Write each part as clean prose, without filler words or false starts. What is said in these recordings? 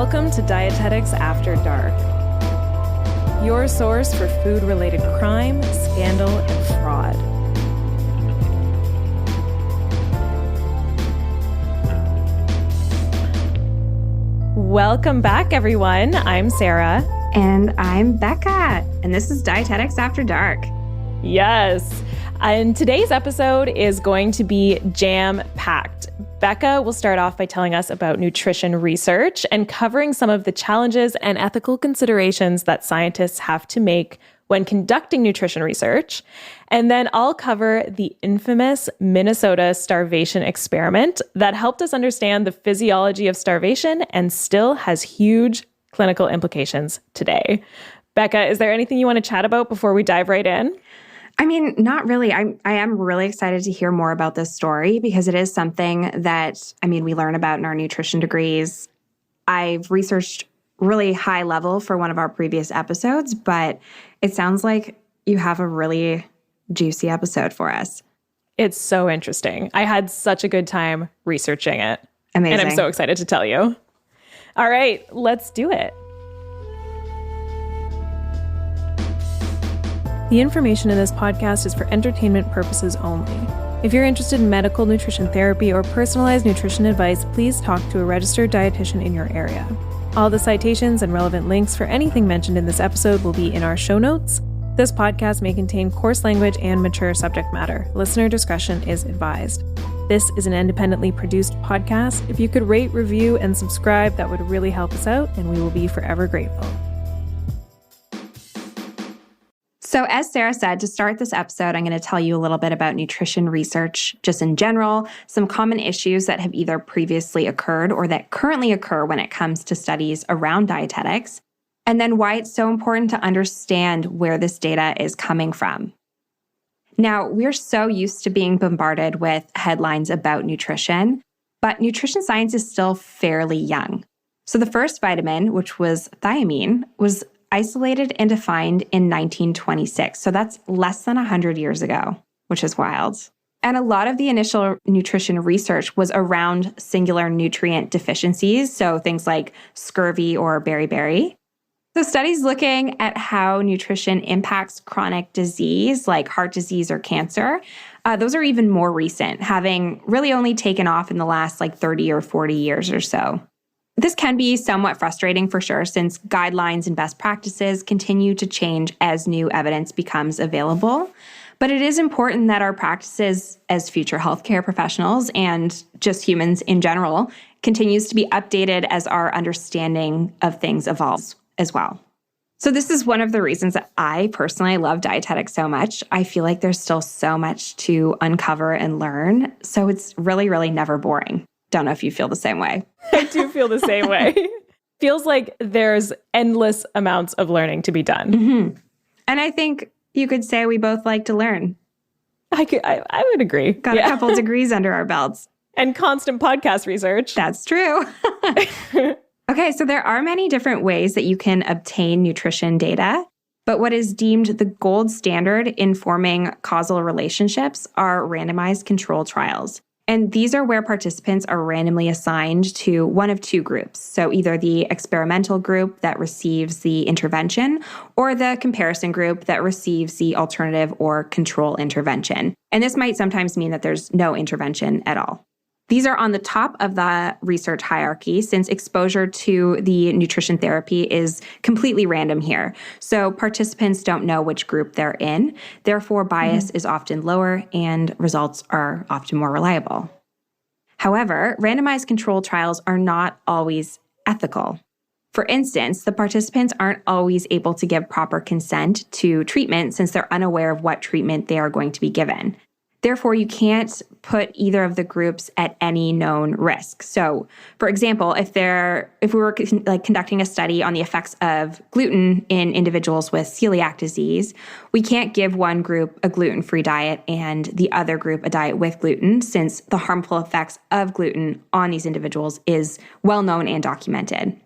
Welcome to Dietetics After Dark, your source for food-related crime, scandal, and fraud. Welcome back, everyone. I'm Sarah. And I'm Becca. And this is Dietetics After Dark. Yes. And today's episode is going to be jam-packed. Becca will start off by telling us about nutrition research and covering some of the challenges and ethical considerations that scientists have to make when conducting nutrition research. And then I'll cover the infamous Minnesota Starvation Experiment that helped us understand the physiology of starvation and still has huge clinical implications today. Becca, is there anything you want to chat about before we dive right in? I mean, not really. I am really excited to hear more about this story because it is something that, we learn about in our nutrition degrees. I've researched really high level for one of our previous episodes, but it sounds like you have a really juicy episode for us. It's so interesting. I had such a good time researching it. Amazing. And I'm so excited to tell you. All right, let's do it. The information in this podcast is for entertainment purposes only. If you're interested in medical nutrition therapy or personalized nutrition advice, please talk to a registered dietitian in your area. All the citations and relevant links for anything mentioned in this episode will be in our show notes. This podcast may contain coarse language and mature subject matter. Listener discretion is advised. This is an independently produced podcast. If you could rate, review, and subscribe, that would really help us out, and we will be forever grateful. So as Sarah said, to start this episode, I'm going to tell you a little bit about nutrition research just in general, some common issues that have either previously occurred or that currently occur when it comes to studies around dietetics, and then why it's so important to understand where this data is coming from. Now, we're so used to being bombarded with headlines about nutrition, but nutrition science is still fairly young. So the first vitamin, which was thiamine, was isolated and defined in 1926. So that's less than 100 years ago, which is wild. And a lot of the initial nutrition research was around singular nutrient deficiencies, so things like scurvy or beriberi. So studies looking at how nutrition impacts chronic disease like heart disease or cancer, those are even more recent, having really only taken off in the last 30 or 40 years or so. This can be somewhat frustrating for sure, since guidelines and best practices continue to change as new evidence becomes available. But it is important that our practices as future healthcare professionals and just humans in general continues to be updated as our understanding of things evolves as well. So this is one of the reasons that I personally love dietetics so much. I feel like there's still so much to uncover and learn. So it's really, really never boring. Don't know if you feel the same way. I do feel the same way. Feels like there's endless amounts of learning to be done. Mm-hmm. And I think you could say we both like to learn. I would agree. Got a couple degrees under our belts. And constant podcast research. That's true. Okay, so there are many different ways that you can obtain nutrition data, but what is deemed the gold standard in forming causal relationships are randomized control trials. And these are where participants are randomly assigned to one of two groups. So either the experimental group that receives the intervention or the comparison group that receives the alternative or control intervention. And this might sometimes mean that there's no intervention at all. These are on the top of the research hierarchy since exposure to the nutrition therapy is completely random here. So participants don't know which group they're in. Therefore, bias is often lower and results are often more reliable. However, randomized control trials are not always ethical. For instance, the participants aren't always able to give proper consent to treatment since they're unaware of what treatment they are going to be given. Therefore, you can't put either of the groups at any known risk. So, for example, if we were conducting a study on the effects of gluten in individuals with celiac disease, we can't give one group a gluten-free diet and the other group a diet with gluten, since the harmful effects of gluten on these individuals is well known and documented.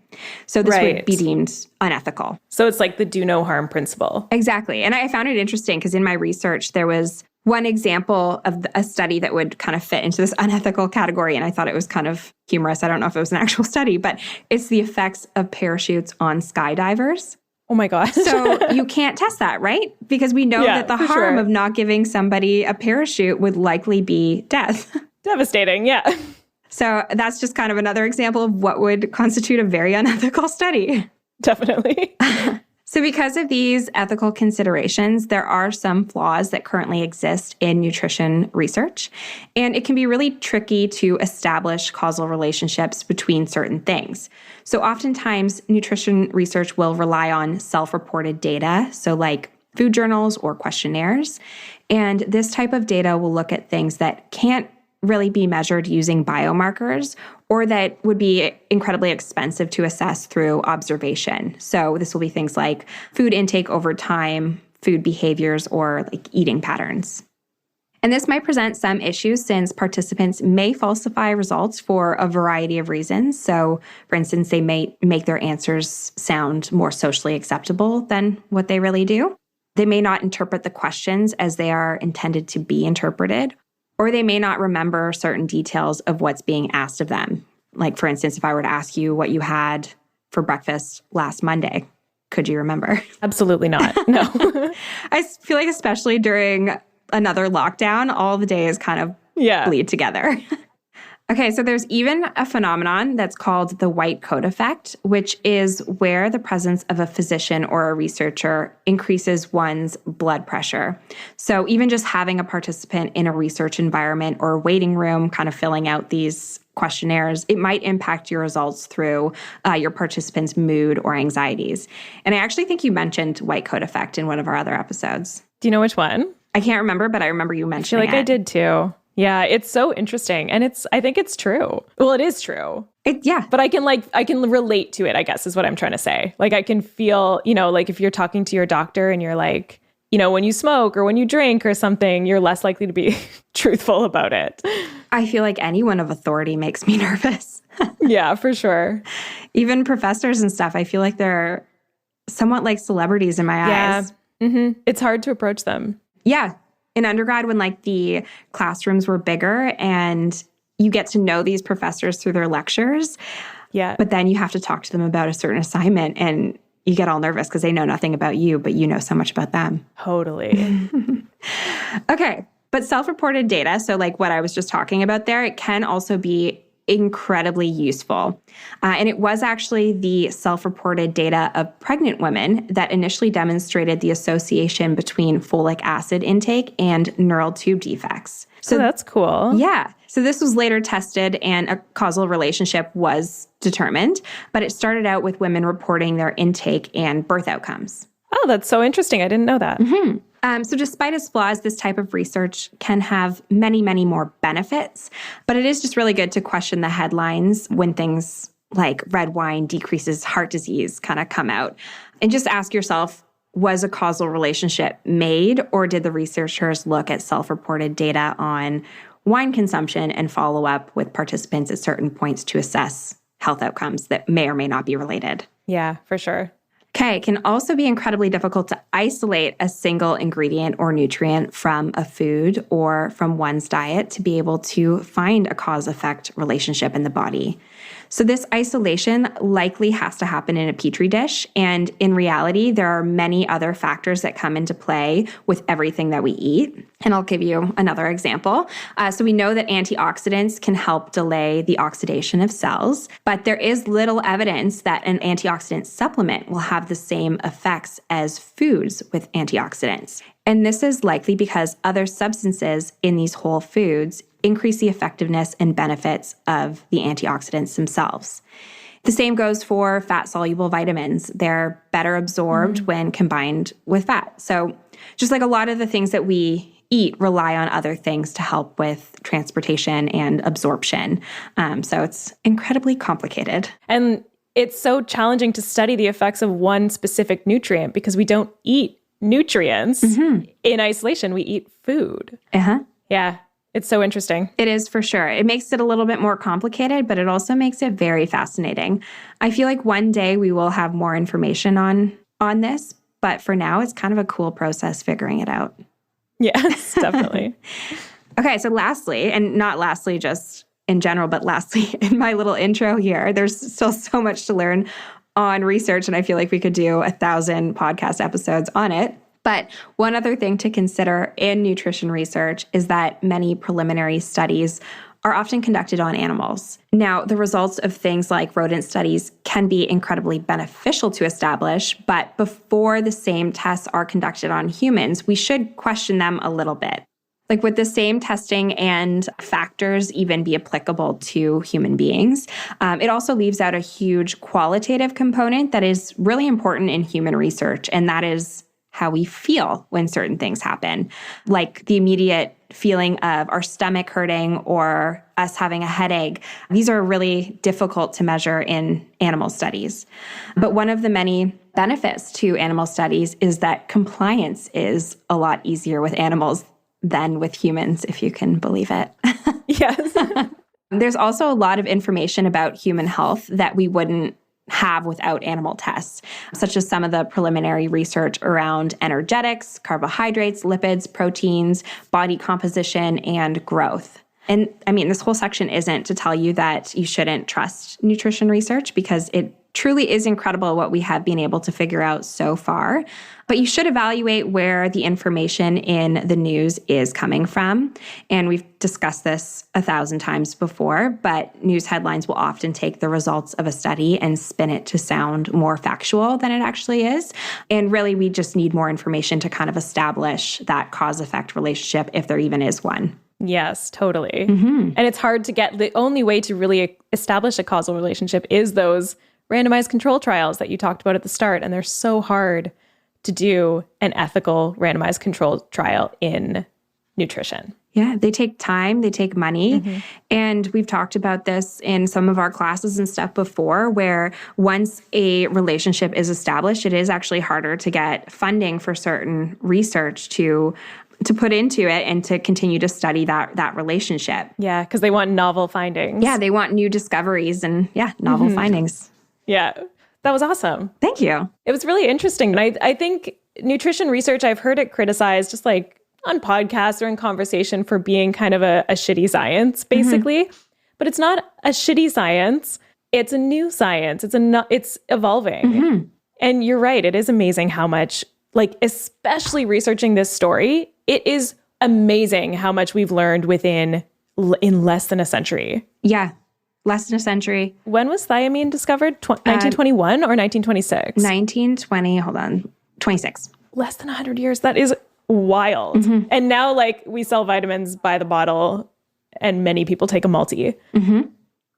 So this would be deemed unethical. So it's like the do no harm principle. Exactly. And I found it interesting because in my research, there was one example of a study that would kind of fit into this unethical category. And I thought it was kind of humorous. I don't know if it was an actual study, but it's the effects of parachutes on skydivers. Oh my gosh. So you can't test that, right? Because we know that the harm of not giving somebody a parachute would likely be death. Devastating, yeah. So that's just kind of another example of what would constitute a very unethical study. Definitely. So because of these ethical considerations, there are some flaws that currently exist in nutrition research, and it can be really tricky to establish causal relationships between certain things. So oftentimes, nutrition research will rely on self-reported data, so like food journals or questionnaires, and this type of data will look at things that can't really be measured using biomarkers or that would be incredibly expensive to assess through observation. So this will be things like food intake over time, food behaviors, or like eating patterns. And this might present some issues since participants may falsify results for a variety of reasons. So, for instance, they may make their answers sound more socially acceptable than what they really do. They may not interpret the questions as they are intended to be interpreted, or they may not remember certain details of what's being asked of them. Like, for instance, if I were to ask you what you had for breakfast last Monday, could you remember? Absolutely not. No. I feel like especially during another lockdown, all the days kind of bleed together. Okay, so there's even a phenomenon that's called the white coat effect, which is where the presence of a physician or a researcher increases one's blood pressure. So even just having a participant in a research environment or a waiting room kind of filling out these questionnaires, it might impact your results through your participants' mood or anxieties. And I actually think you mentioned white coat effect in one of our other episodes. Do you know which one? I can't remember, but I remember you mentioning it. I feel like I did too. Yeah, it's so interesting. And I think it's true. Well, it is true. But I can relate to it, I guess, is what I'm trying to say. Like, I can feel, like if you're talking to your doctor and you're like, when you smoke or when you drink or something, you're less likely to be truthful about it. I feel like anyone of authority makes me nervous. Yeah, for sure. Even professors and stuff, I feel like they're somewhat like celebrities in my eyes. Mm-hmm. It's hard to approach them. Yeah. In undergrad, when like the classrooms were bigger and you get to know these professors through their lectures. Yeah. But then you have to talk to them about a certain assignment and you get all nervous because they know nothing about you, but you know so much about them. Totally. Okay. But self-reported data, so like what I was just talking about there, it can also be incredibly useful. And it was actually the self-reported data of pregnant women that initially demonstrated the association between folic acid intake and neural tube defects. So that's cool. Yeah. So this was later tested and a causal relationship was determined, but it started out with women reporting their intake and birth outcomes. Oh, that's so interesting. I didn't know that. Mm-hmm. So despite its flaws, this type of research can have many, many more benefits. But it is just really good to question the headlines when things like red wine decreases heart disease kind of come out. And just ask yourself, was a causal relationship made, or did the researchers look at self-reported data on wine consumption and follow up with participants at certain points to assess health outcomes that may or may not be related? Yeah, for sure. Okay, it can also be incredibly difficult to isolate a single ingredient or nutrient from a food or from one's diet to be able to find a cause-effect relationship in the body. So this isolation likely has to happen in a petri dish, and in reality, there are many other factors that come into play with everything that we eat. And I'll give you another example. So we know that antioxidants can help delay the oxidation of cells, but there is little evidence that an antioxidant supplement will have the same effects as foods with antioxidants. And this is likely because other substances in these whole foods increase the effectiveness and benefits of the antioxidants themselves. The same goes for fat-soluble vitamins. They're better absorbed when combined with fat. So just like a lot of the things that we eat rely on other things to help with transportation and absorption. So it's incredibly complicated. And it's so challenging to study the effects of one specific nutrient because we don't eat nutrients in isolation. We eat food. Uh-huh. Yeah. It's so interesting. It is for sure. It makes it a little bit more complicated, but it also makes it very fascinating. I feel like one day we will have more information on this, but for now, it's kind of a cool process figuring it out. Yes, definitely. Okay, so lastly, and not lastly just in general, but lastly in my little intro here, there's still so much to learn on research, and I feel like we could do 1,000 podcast episodes on it. But one other thing to consider in nutrition research is that many preliminary studies are often conducted on animals. Now, the results of things like rodent studies can be incredibly beneficial to establish, but before the same tests are conducted on humans, we should question them a little bit. Like, would the same testing and factors even be applicable to human beings? It also leaves out a huge qualitative component that is really important in human research, and that is how we feel when certain things happen, like the immediate feeling of our stomach hurting or us having a headache. These are really difficult to measure in animal studies. But one of the many benefits to animal studies is that compliance is a lot easier with animals than with humans, if you can believe it. Yes. There's also a lot of information about human health that we wouldn't have without animal tests, such as some of the preliminary research around energetics, carbohydrates, lipids, proteins, body composition, and growth. And I mean, this whole section isn't to tell you that you shouldn't trust nutrition research, because it truly is incredible what we have been able to figure out so far. But you should evaluate where the information in the news is coming from. And we've discussed this 1,000 times before, but news headlines will often take the results of a study and spin it to sound more factual than it actually is. And really, we just need more information to kind of establish that cause-effect relationship, if there even is one. Yes, totally. And it's hard to get. The only way to really establish a causal relationship is those randomized control trials that you talked about at the start. And they're so hard to do an ethical randomized control trial in nutrition. Yeah, they take time, they take money. And we've talked about this in some of our classes and stuff before, where once a relationship is established, it is actually harder to get funding for certain research to put into it and to continue to study that relationship. Yeah, because they want novel findings. Yeah, they want new discoveries and novel findings. Yeah, that was awesome. Thank you. It was really interesting. And I think nutrition research, I've heard it criticized just like on podcasts or in conversation for being kind of a shitty science, basically. But it's not a shitty science. It's a new science. It's evolving. And you're right. It is amazing how much, like, especially researching this story, it is amazing how much we've learned in less than a century. Yeah. Less than a century. When was thiamine discovered? 1921 or 1926? 26. Less than 100 years. That is wild. And now, like, we sell vitamins by the bottle and many people take a multi.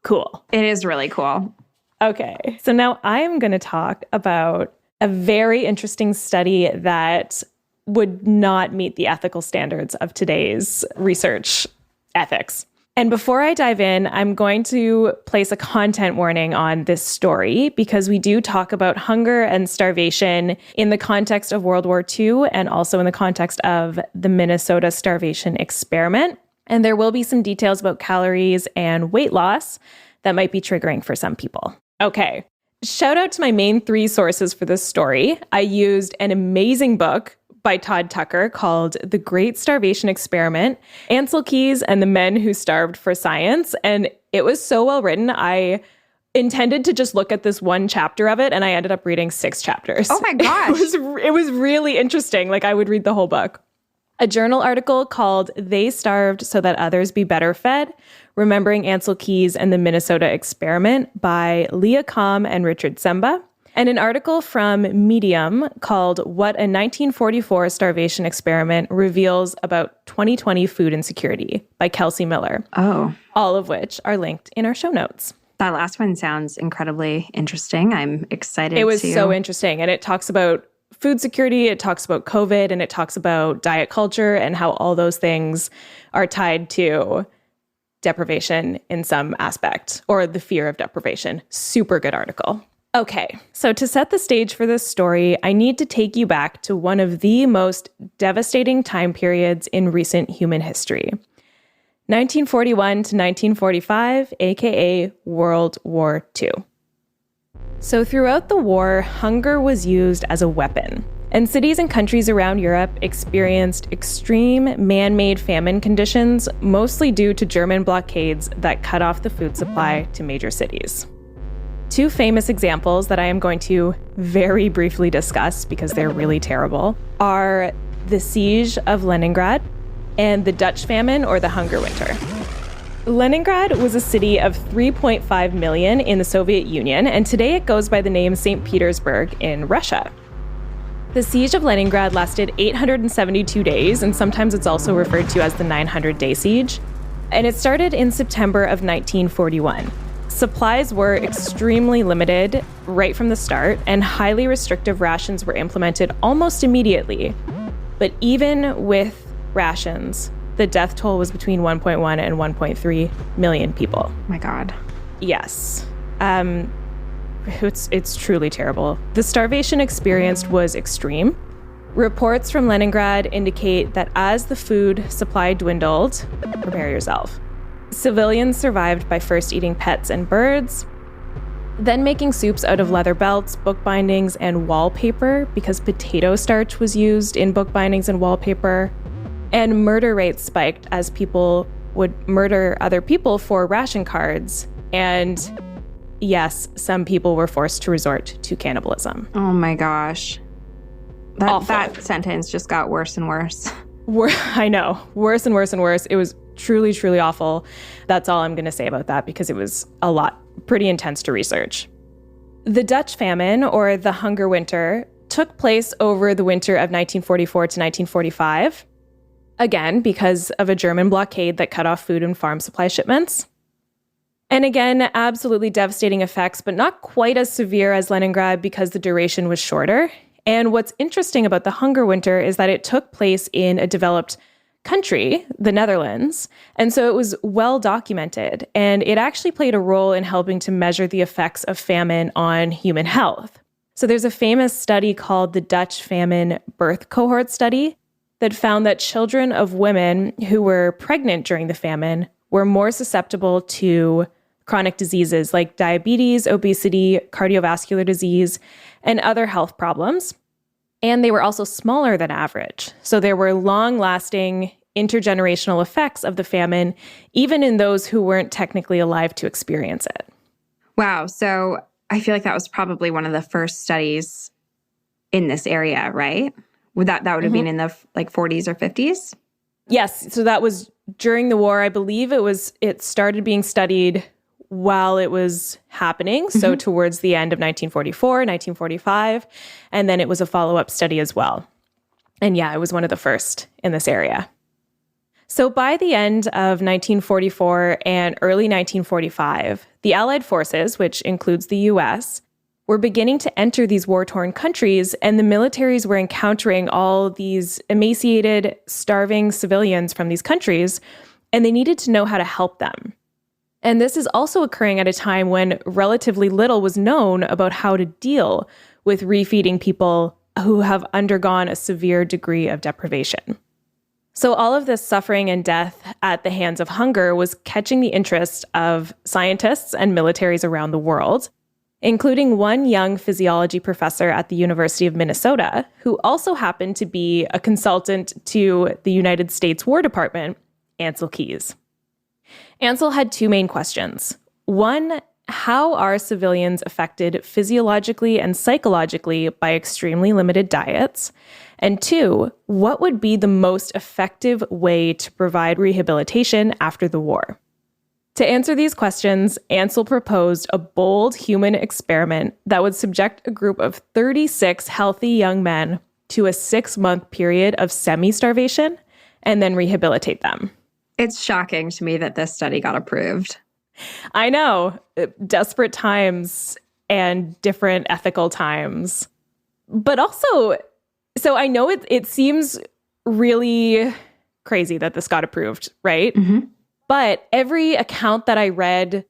Cool. It is really cool. Okay. So now I am going to talk about a very interesting study that would not meet the ethical standards of today's research ethics. And before I dive in, I'm going to place a content warning on this story, because we do talk about hunger and starvation in the context of World War II and also in the context of the Minnesota Starvation Experiment. And there will be some details about calories and weight loss that might be triggering for some people. Okay. Shout out to my main 3 sources for this story. I used an amazing book by Todd Tucker called The Great Starvation Experiment, Ancel Keys and the Men Who Starved for Science. And it was so well written. I intended to just look at this one chapter of it, and I ended up reading 6 chapters. Oh my gosh. It was really interesting. Like, I would read the whole book. A journal article called They Starved So That Others Be Better Fed, Remembering Ancel Keys and the Minnesota Experiment by Leah Kalm and Richard Semba. And an article from Medium called What a 1944 Starvation Experiment Reveals About 2020 Food Insecurity by Kelsey Miller. Oh. All of which are linked in our show notes. That last one sounds incredibly interesting. I'm excited. It was so interesting. And it talks about food security, it talks about COVID, and it talks about diet culture and how all those things are tied to deprivation in some aspect, or the fear of deprivation. Super good article. Okay, so to set the stage for this story, I need to take you back to one of the most devastating time periods in recent human history. 1941 to 1945, aka World War II. So throughout the war, hunger was used as a weapon, and cities and countries around Europe experienced extreme man-made famine conditions, mostly due to German blockades that cut off the food supply to major cities. Two famous examples that I am going to very briefly discuss because they're really terrible are the siege of Leningrad and the Dutch famine or the Hunger Winter. Leningrad was a city of 3.5 million in the Soviet Union, and today it goes by the name St. Petersburg in Russia. The siege of Leningrad lasted 872 days, and sometimes it's also referred to as the 900-day siege, and it started in September of 1941. Supplies were extremely limited right from the start, and highly restrictive rations were implemented almost immediately. But even with rations, the death toll was between 1.1 and 1.3 million people. Oh my God. Yes. It's truly terrible. The starvation experienced was extreme. Reports from Leningrad indicate that as the food supply dwindled, prepare yourself. Civilians survived by first eating pets and birds, then making soups out of leather belts, book bindings, and wallpaper because potato starch was used in book bindings and wallpaper. And murder rates spiked as people would murder other people for ration cards. And yes, some people were forced to resort to cannibalism. Oh my gosh. That sentence just got worse and worse. I know. Worse and worse and worse. It was truly, truly awful. That's all I'm going to say about that because it was a lot, pretty intense to research. The Dutch famine, or the Hunger Winter, took place over the winter of 1944 to 1945. Again, because of a German blockade that cut off food and farm supply shipments. And again, absolutely devastating effects, but not quite as severe as Leningrad because the duration was shorter. And what's interesting about the Hunger Winter is that it took place in a developed country, the Netherlands, and so it was well documented. And it actually played a role in helping to measure the effects of famine on human health. So there's a famous study called the Dutch Famine Birth Cohort Study that found that children of women who were pregnant during the famine were more susceptible to chronic diseases like diabetes, obesity, cardiovascular disease, and other health problems. And they were also smaller than average. So there were long-lasting intergenerational effects of the famine, even in those who weren't technically alive to experience it. Wow. So I feel like that was probably one of the first studies in this area, right? That would have been in the 40s or 50s? Yes. So that was during the war. I believe it started being studied while it was happening. So towards the end of 1944, 1945. And then it was a follow-up study as well. And yeah, it was one of the first in this area. So by the end of 1944 and early 1945, the Allied forces, which includes the US, were beginning to enter these war-torn countries, and the militaries were encountering all these emaciated, starving civilians from these countries, and they needed to know how to help them. And this is also occurring at a time when relatively little was known about how to deal with refeeding people who have undergone a severe degree of deprivation. So all of this suffering and death at the hands of hunger was catching the interest of scientists and militaries around the world, including one young physiology professor at the University of Minnesota, who also happened to be a consultant to the United States War Department, Ancel Keys. Ancel had two main questions. One, how are civilians affected physiologically and psychologally by extremely limited diets? And two, what would be the most effective way to provide rehabilitation after the war? To answer these questions, Ancel proposed a bold human experiment that would subject a group of 36 healthy young men to a 6-month period of semi-starvation and then rehabilitate them. It's shocking to me that this study got approved. I know. Desperate times and different ethical times. But also, so I know it seems really crazy that this got approved, right? Mm-hmm. But every account that I read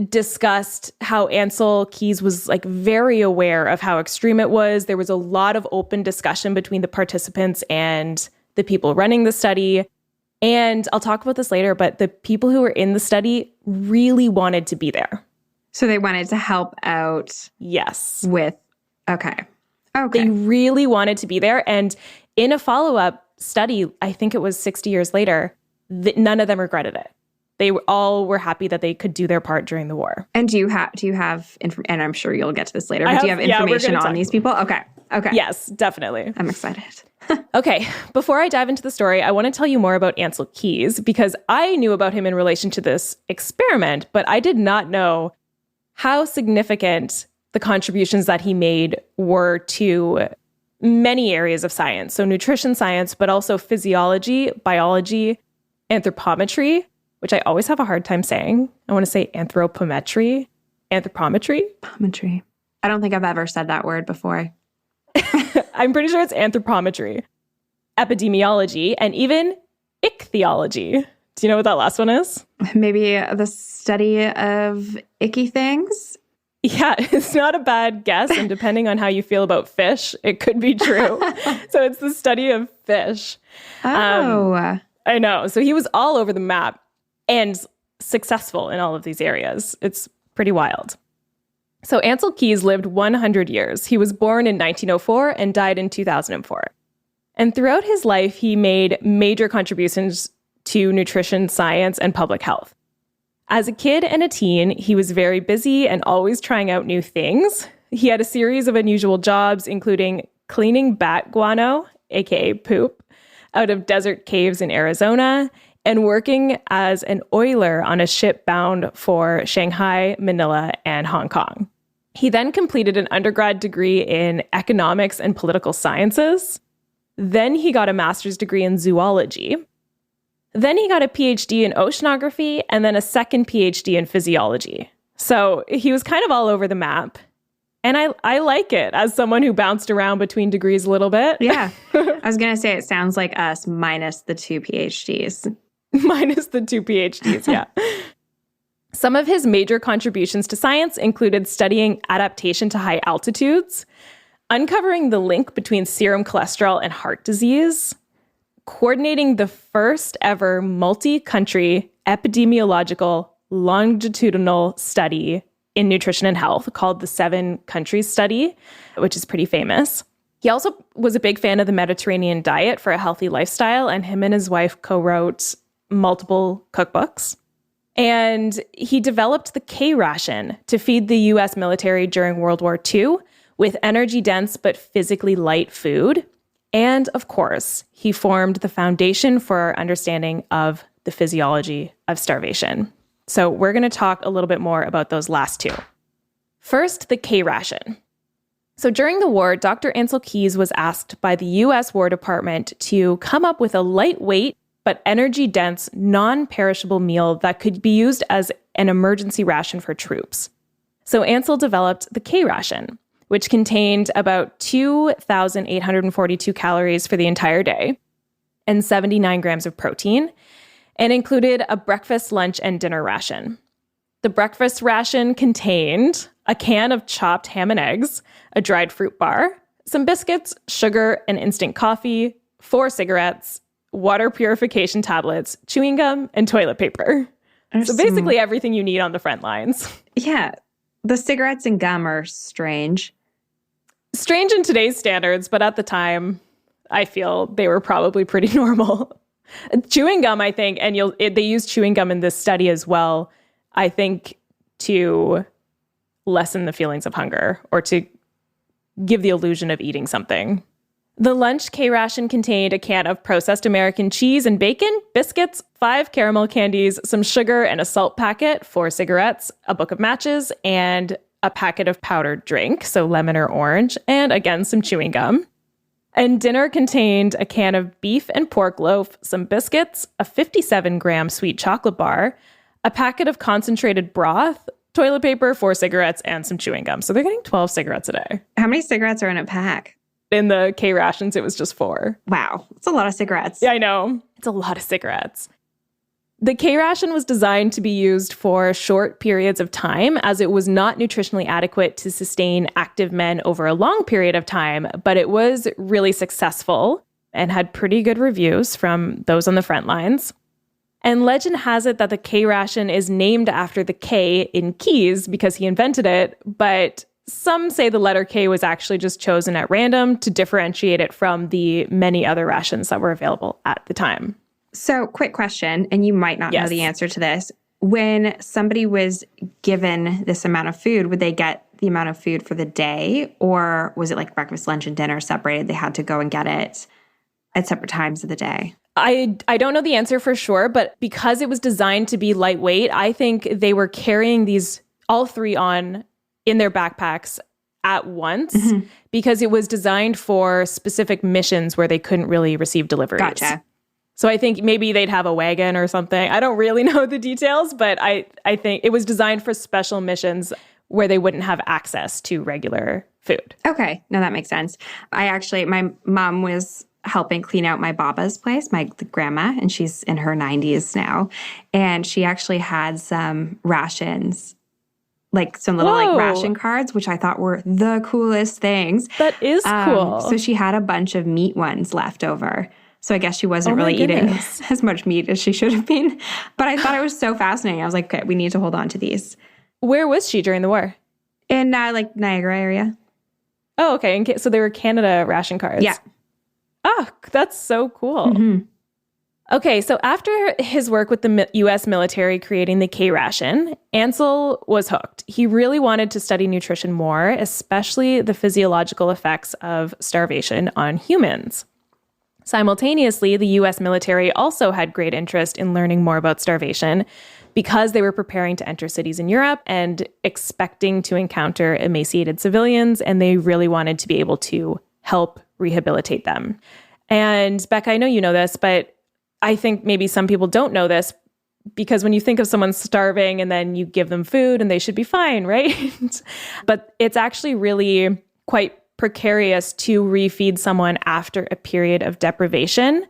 discussed how Ancel Keys was very aware of how extreme it was. There was a lot of open discussion between the participants and the people running the study. And I'll talk about this later, but the people who were in the study really wanted to be there. So they wanted to help out. Yes. With, okay. They really wanted to be there. And in a follow-up study, I think it was 60 years later, none of them regretted it. They all were happy that they could do their part during the war. And do you have and I'm sure you'll get to this later, but do you have information on these people? Okay. Yes, definitely. I'm excited. Okay, before I dive into the story, I want to tell you more about Ancel Keys because I knew about him in relation to this experiment, but I did not know how significant the contributions that he made were to many areas of science. So nutrition science, but also physiology, biology, anthropometry, which I always have a hard time saying. I want to say anthropometry. Anthropometry. I don't think I've ever said that word before. I'm pretty sure it's anthropometry, epidemiology, and even ichthyology. Do you know what that last one is? Maybe the study of icky things? Yeah, it's not a bad guess. And depending on how you feel about fish, it could be true. So it's the study of fish. Oh. I know. So he was all over the map and successful in all of these areas. It's pretty wild. So Ancel Keys lived 100 years. He was born in 1904 and died in 2004. And throughout his life, he made major contributions to nutrition science and public health. As a kid and a teen, he was very busy and always trying out new things. He had a series of unusual jobs, including cleaning bat guano, aka poop, out of desert caves in Arizona, and working as an oiler on a ship bound for Shanghai, Manila, and Hong Kong. He then completed an undergrad degree in economics and political sciences. Then he got a master's degree in zoology. Then he got a PhD in oceanography and then a second PhD in physiology. So he was kind of all over the map. And I like it as someone who bounced around between degrees a little bit. Yeah. I was going to say it sounds like us minus the 2 PhDs. Minus the 2 PhDs, yeah. Some of his major contributions to science included studying adaptation to high altitudes, uncovering the link between serum cholesterol and heart disease, coordinating the first ever multi-country epidemiological longitudinal study in nutrition and health called the 7 Countries Study, which is pretty famous. He also was a big fan of the Mediterranean diet for a healthy lifestyle, and him and his wife co-wrote multiple cookbooks. And he developed the K ration to feed the US military during World War II with energy-dense but physically light food. And of course, he formed the foundation for our understanding of the physiology of starvation. So we're going to talk a little bit more about those last 2. First, the K ration. So during the war, Dr. Ancel Keys was asked by the US War Department to come up with a lightweight but energy-dense, non-perishable meal that could be used as an emergency ration for troops. So Ancel developed the K ration, which contained about 2,842 calories for the entire day and 79 grams of protein, and included a breakfast, lunch, and dinner ration. The breakfast ration contained a can of chopped ham and eggs, a dried fruit bar, some biscuits, sugar, and instant coffee, 4 cigarettes, water purification tablets, chewing gum, and toilet paper. So basically everything you need on the front lines. Yeah. The cigarettes and gum are strange. Strange in today's standards, but at the time, I feel they were probably pretty normal. Chewing gum, I think, and they use chewing gum in this study as well, I think, to lessen the feelings of hunger or to give the illusion of eating something. The lunch K ration contained a can of processed American cheese and bacon, biscuits, 5 caramel candies, some sugar and a salt packet, 4 cigarettes, a book of matches, and a packet of powdered drink, so lemon or orange, and again, some chewing gum. And dinner contained a can of beef and pork loaf, some biscuits, a 57-gram sweet chocolate bar, a packet of concentrated broth, toilet paper, 4 cigarettes, and some chewing gum. So they're getting 12 cigarettes a day. How many cigarettes are in a pack? In the K rations, it was just 4. Wow. That's a lot of cigarettes. Yeah, I know. It's a lot of cigarettes. The K ration was designed to be used for short periods of time as it was not nutritionally adequate to sustain active men over a long period of time, but it was really successful and had pretty good reviews from those on the front lines. And legend has it that the K ration is named after the K in Keys because he invented it, but some say the letter K was actually just chosen at random to differentiate it from the many other rations that were available at the time. So, quick question, and you might not know the answer to this. When somebody was given this amount of food, would they get the amount of food for the day? Or was it like breakfast, lunch, and dinner separated? They had to go and get it at separate times of the day? I don't know the answer for sure, but because it was designed to be lightweight, I think they were carrying these all three on in their backpacks at once because it was designed for specific missions where they couldn't really receive deliveries. Gotcha. So I think maybe they'd have a wagon or something. I don't really know the details, but I think it was designed for special missions where they wouldn't have access to regular food. Okay. No, that makes sense. My mom was helping clean out my Baba's place, the grandma, and she's in her 90s now. And she actually had some rations, like some little ration cards, which I thought were the coolest things. That is cool. So she had a bunch of meat ones left over. So I guess she wasn't really eating as much meat as she should have been. But I thought it was so fascinating. I was like, okay, we need to hold on to these. Where was she during the war? In Niagara area. Oh, okay. So they were Canada ration cards. Yeah. Oh, that's so cool. Mm-hmm. Okay, so after his work with the U.S. military creating the K ration, Ancel was hooked. He really wanted to study nutrition more, especially the physiological effects of starvation on humans. Simultaneously, the U.S. military also had great interest in learning more about starvation because they were preparing to enter cities in Europe and expecting to encounter emaciated civilians, and they really wanted to be able to help rehabilitate them. And Becca, I know you know this, but I think maybe some people don't know this because when you think of someone starving and then you give them food and they should be fine, right? But it's actually really quite precarious to refeed someone after a period of deprivation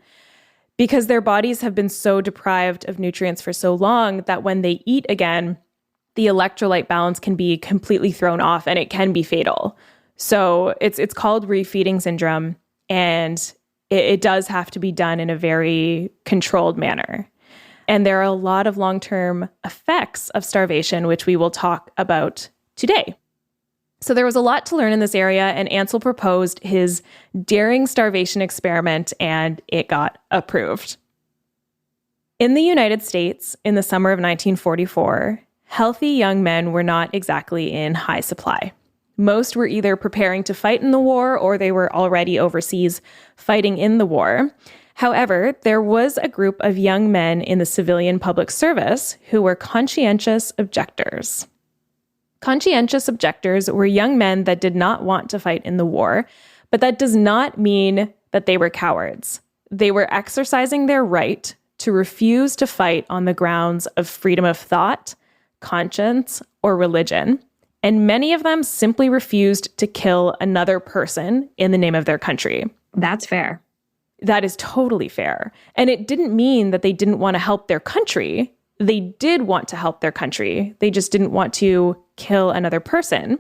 because their bodies have been so deprived of nutrients for so long that when they eat again, the electrolyte balance can be completely thrown off and it can be fatal. So it's called refeeding syndrome, and it does have to be done in a very controlled manner. And there are a lot of long-term effects of starvation, which we will talk about today. So there was a lot to learn in this area, and Ancel proposed his daring starvation experiment, and it got approved. In the United States, in the summer of 1944, healthy young men were not exactly in high supply. Most were either preparing to fight in the war or they were already overseas fighting in the war. However, there was a group of young men in the civilian public service who were conscientious objectors. Conscientious objectors were young men that did not want to fight in the war, but that does not mean that they were cowards. They were exercising their right to refuse to fight on the grounds of freedom of thought, conscience, or religion. And many of them simply refused to kill another person in the name of their country. That's fair. That is totally fair. And it didn't mean that they didn't want to help their country. They did want to help their country. They just didn't want to kill another person.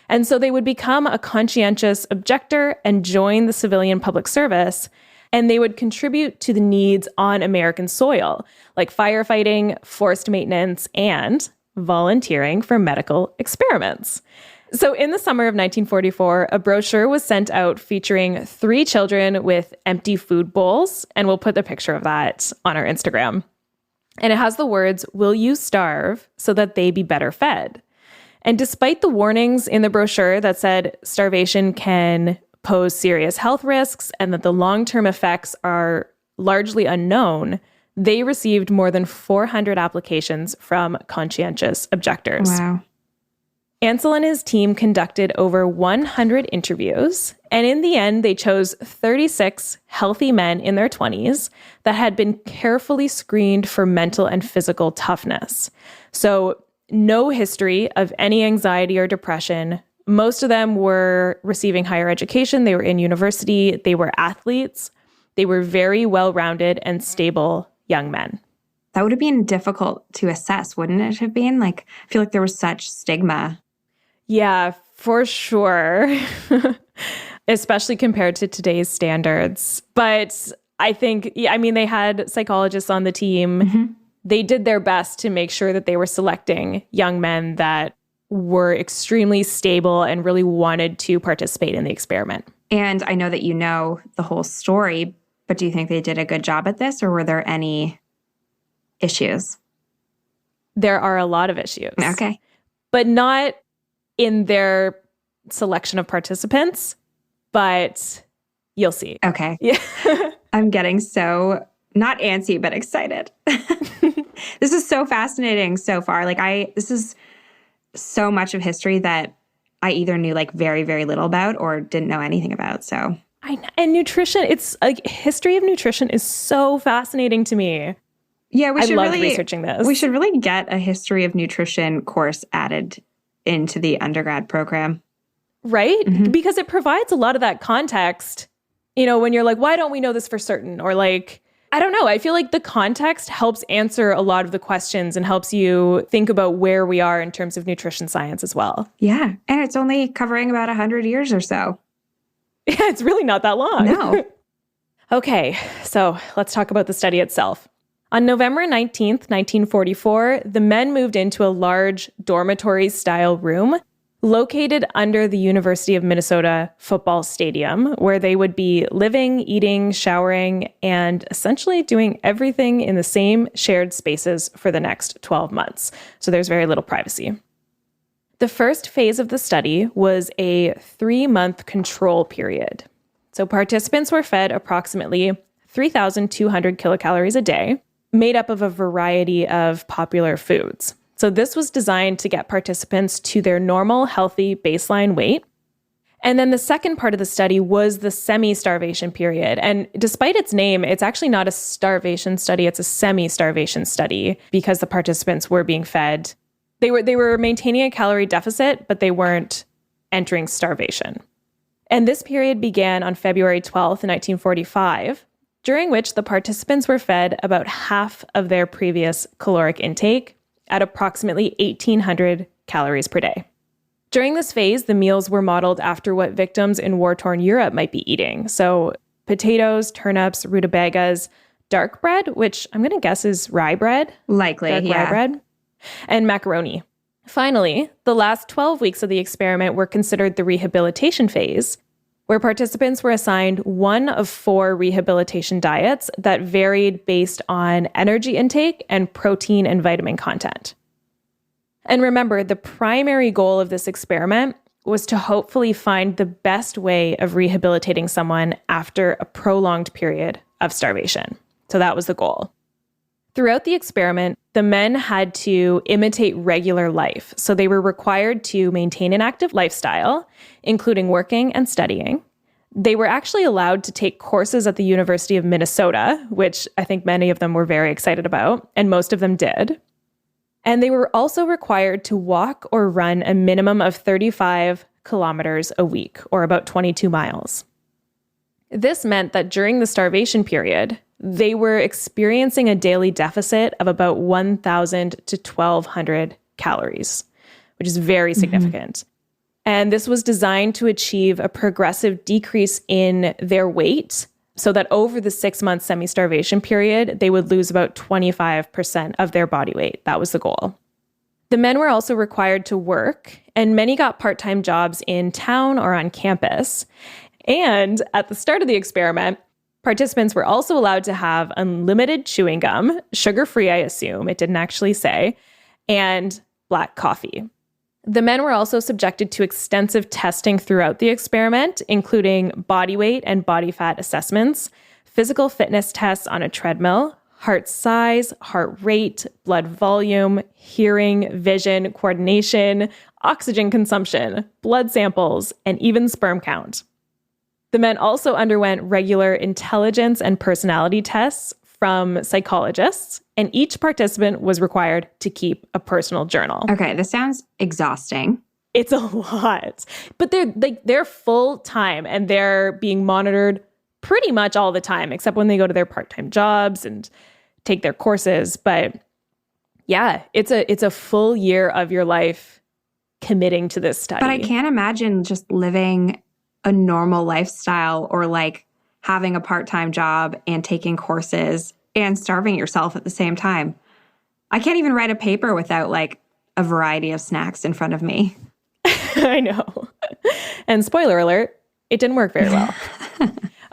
And so they would become a conscientious objector and join the civilian public service. And they would contribute to the needs on American soil, like firefighting, forest maintenance, and volunteering for medical experiments. So in the summer of 1944, a brochure was sent out featuring 3 children with empty food bowls, and we'll put the picture of that on our Instagram. And it has the words, "Will you starve so that they be better fed?" And despite the warnings in the brochure that said starvation can pose serious health risks and that the long-term effects are largely unknown, they received more than 400 applications from conscientious objectors. Wow. Ancel and his team conducted over 100 interviews, and in the end, they chose 36 healthy men in their 20s that had been carefully screened for mental and physical toughness. So no history of any anxiety or depression. Most of them were receiving higher education. They were in university. They were athletes. They were very well-rounded and stable young men. That would have been difficult to assess, wouldn't it have been? I feel like there was such stigma. Yeah, for sure. especially compared to today's standards. But I think, they had psychologists on the team. Mm-hmm. They did their best to make sure that they were selecting young men that were extremely stable and really wanted to participate in the experiment. And I know that you know the whole story, but do you think they did a good job at this, or were there any issues? There are a lot of issues. Okay. But not in their selection of participants, but you'll see. Okay. Yeah. I'm getting so, not antsy, but excited. This is so fascinating so far. This is so much of history that I either knew very, very little about or didn't know anything about. So and nutrition, it's history of nutrition is so fascinating to me. Yeah, I love researching this. We should really get a history of nutrition course added into the undergrad program. Right? Mm-hmm. Because it provides a lot of that context, when you're like, why don't we know this for certain? Or I don't know. I feel like the context helps answer a lot of the questions and helps you think about where we are in terms of nutrition science as well. Yeah. And it's only covering about 100 years or so. Yeah, it's really not that long. No. Okay, so let's talk about the study itself. On November 19th, 1944, the men moved into a large dormitory-style room located under the University of Minnesota football stadium, where they would be living, eating, showering, and essentially doing everything in the same shared spaces for the next 12 months. So there's very little privacy. The first phase of the study was a 3-month control period. So participants were fed approximately 3,200 kilocalories a day, made up of a variety of popular foods. So this was designed to get participants to their normal, healthy baseline weight. And then the second part of the study was the semi-starvation period. And despite its name, it's actually not a starvation study, it's a semi-starvation study because the participants were being fed. They were maintaining a calorie deficit, but they weren't entering starvation. And this period began on February 12th, 1945, during which the participants were fed about half of their previous caloric intake at approximately 1,800 calories per day. During this phase, the meals were modeled after what victims in war-torn Europe might be eating. So potatoes, turnips, rutabagas, dark bread, which I'm going to guess is rye bread. Likely, dark rye bread, and macaroni. Finally, the last 12 weeks of the experiment were considered the rehabilitation phase, where participants were assigned one of 4 rehabilitation diets that varied based on energy intake and protein and vitamin content. And remember, the primary goal of this experiment was to hopefully find the best way of rehabilitating someone after a prolonged period of starvation. So that was the goal. Throughout the experiment, the men had to imitate regular life. So they were required to maintain an active lifestyle, including working and studying. They were actually allowed to take courses at the University of Minnesota, which I think many of them were very excited about, and most of them did. And they were also required to walk or run a minimum of 35 kilometers a week, or about 22 miles. This meant that during the starvation period, they were experiencing a daily deficit of about 1,000 to 1,200 calories, which is very significant. Mm-hmm. And this was designed to achieve a progressive decrease in their weight so that over the 6-month semi-starvation period, they would lose about 25% of their body weight. That was the goal. The men were also required to work, and many got part-time jobs in town or on campus. And at the start of the experiment, participants were also allowed to have unlimited chewing gum, sugar-free, I assume, it didn't actually say, and black coffee. The men were also subjected to extensive testing throughout the experiment, including body weight and body fat assessments, physical fitness tests on a treadmill, heart size, heart rate, blood volume, hearing, vision, coordination, oxygen consumption, blood samples, and even sperm count. The men also underwent regular intelligence and personality tests from psychologists, and each participant was required to keep a personal journal. Okay, this sounds exhausting. It's a lot, but they're full time and they're being monitored pretty much all the time, except when they go to their part-time jobs and take their courses. But yeah, it's a full year of your life committing to this study. But I can't imagine just living a normal lifestyle or like having a part-time job and taking courses and starving yourself at the same time. I can't even write a paper without like a variety of snacks in front of me. I know. And spoiler alert, it didn't work very well.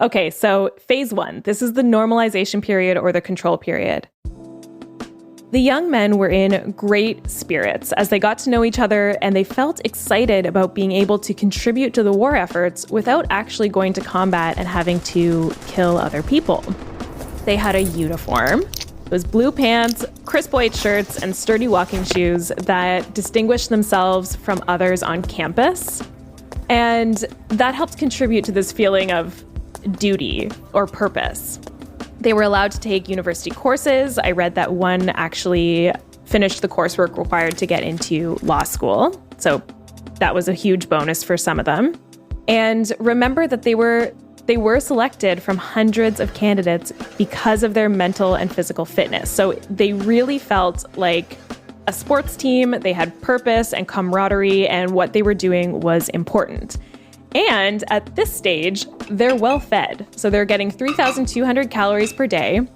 Okay, so phase 1. This is the normalization period or the control period. The young men were in great spirits as they got to know each other, and they felt excited about being able to contribute to the war efforts without actually going to combat and having to kill other people. They had a uniform. It was blue pants, crisp white shirts, and sturdy walking shoes that distinguished themselves from others on campus. And that helped contribute to this feeling of duty or purpose. They were allowed to take university courses. I read that one actually finished the coursework required to get into law school. So that was a huge bonus for some of them. And remember that they were selected from hundreds of candidates because of their mental and physical fitness. So they really felt like a sports team. They had purpose and camaraderie, and what they were doing was important. And at this stage, they're well fed. So they're getting 3,200 calories per day.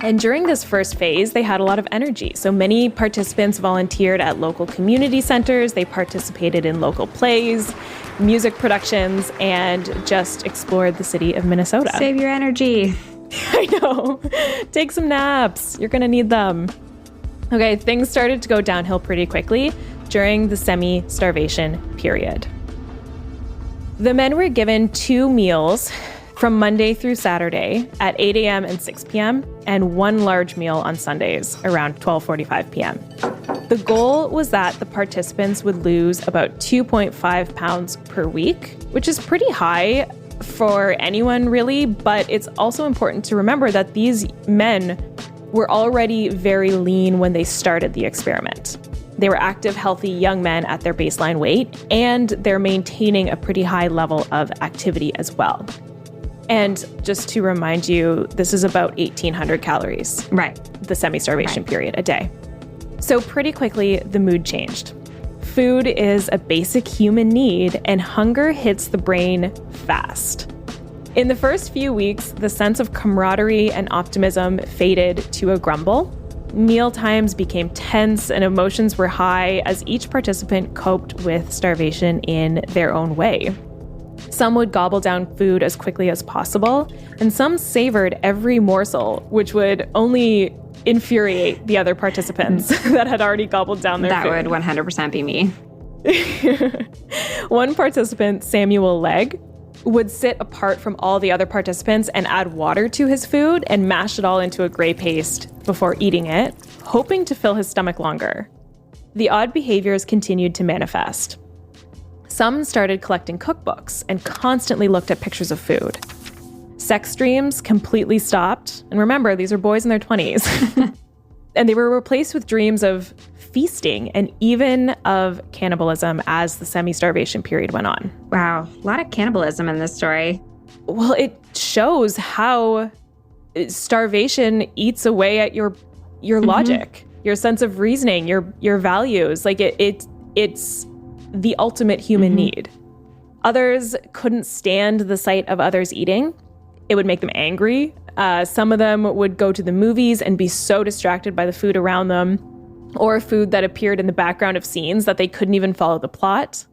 And during this first phase, they had a lot of energy. So many participants volunteered at local community centers. They participated in local plays, music productions, and just explored the city of Minnesota. Save your energy. I know. Take some naps. You're going to need them. Okay, things started to go downhill pretty quickly during the semi-starvation period. The men were given 2 meals from Monday through Saturday at 8 a.m. and 6 p.m. and 1 large meal on Sundays around 12:45 p.m. The goal was that the participants would lose about 2.5 pounds per week, which is pretty high for anyone really, but it's also important to remember that these men were already very lean when they started the experiment. They were active, healthy young men at their baseline weight, and they're maintaining a pretty high level of activity as well. And just to remind you, this is about 1,800 calories. Right. The semi-starvation period a day. So pretty quickly, the mood changed. Food is a basic human need, and hunger hits the brain fast. In the first few weeks, the sense of camaraderie and optimism faded to a grumble. Meal times became tense and emotions were high as each participant coped with starvation in their own way. Some would gobble down food as quickly as possible, and some savored every morsel, which would only infuriate the other participants that had already gobbled down their food. That would 100% be me. One participant, Samuel Legg, would sit apart from all the other participants and add water to his food and mash it all into a gray paste before eating it, hoping to fill his stomach longer. The odd behaviors continued to manifest. Some started collecting cookbooks and constantly looked at pictures of food. Sex dreams completely stopped. And remember, these are boys in their 20s. And they were replaced with dreams of feasting and even of cannibalism as the semi-starvation period went on. Wow, a lot of cannibalism in this story. Well, it shows how starvation eats away at your logic, your sense of reasoning, your values. Like it's the ultimate human need. Others couldn't stand the sight of others eating. It would make them angry. Some of them would go to the movies and be so distracted by the food around them or food that appeared in the background of scenes that they couldn't even follow the plot.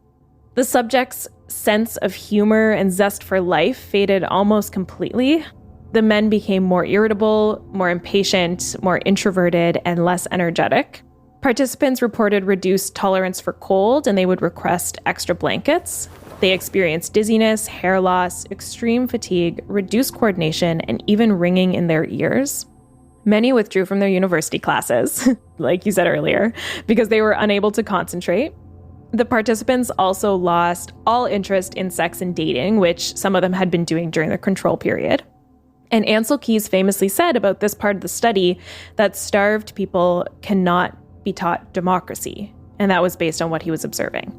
The subject's sense of humor and zest for life faded almost completely. The men became more irritable, more impatient, more introverted, and less energetic. Participants reported reduced tolerance for cold, and they would request extra blankets. They experienced dizziness, hair loss, extreme fatigue, reduced coordination, and even ringing in their ears. Many withdrew from their university classes, like you said earlier, because they were unable to concentrate. The participants also lost all interest in sex and dating, which some of them had been doing during the control period. And Ancel Keys famously said about this part of the study that starved people cannot be taught democracy, and that was based on what he was observing.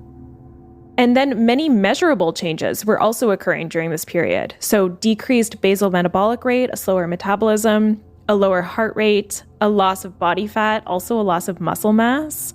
And then many measurable changes were also occurring during this period. So decreased basal metabolic rate, a slower metabolism, a lower heart rate, a loss of body fat, also a loss of muscle mass.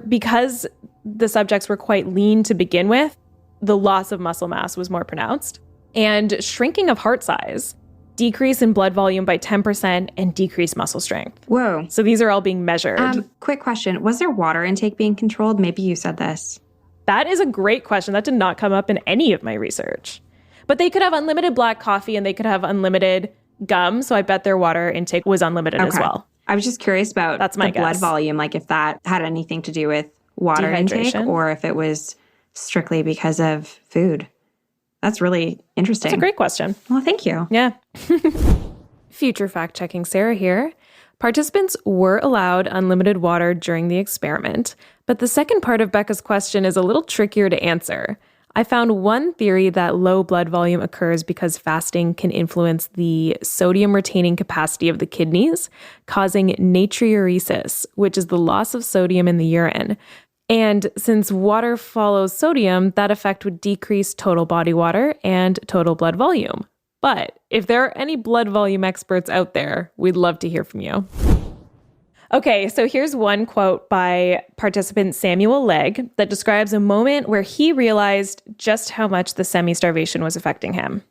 Because the subjects were quite lean to begin with, the loss of muscle mass was more pronounced. And shrinking of heart size, decrease in blood volume by 10%, and decreased muscle strength. Whoa. So these are all being measured. Quick question. Was their water intake being controlled? Maybe you said this. That is a great question. That did not come up in any of my research. But they could have unlimited black coffee and they could have unlimited gum. So I bet their water intake was unlimited as well. I was just curious about the blood volume, like if that had anything to do with water intake or if it was strictly because of food. That's really interesting. That's a great question. Well, thank you. Yeah. Future fact checking, Sarah here. Participants were allowed unlimited water during the experiment, but the second part of Becca's question is a little trickier to answer. I found one theory that low blood volume occurs because fasting can influence the sodium retaining capacity of the kidneys, causing natriuresis, which is the loss of sodium in the urine. And since water follows sodium, that effect would decrease total body water and total blood volume. But if there are any blood volume experts out there, we'd love to hear from you. Okay, so here's one quote by participant Samuel Legg that describes a moment where he realized just how much the semi-starvation was affecting him.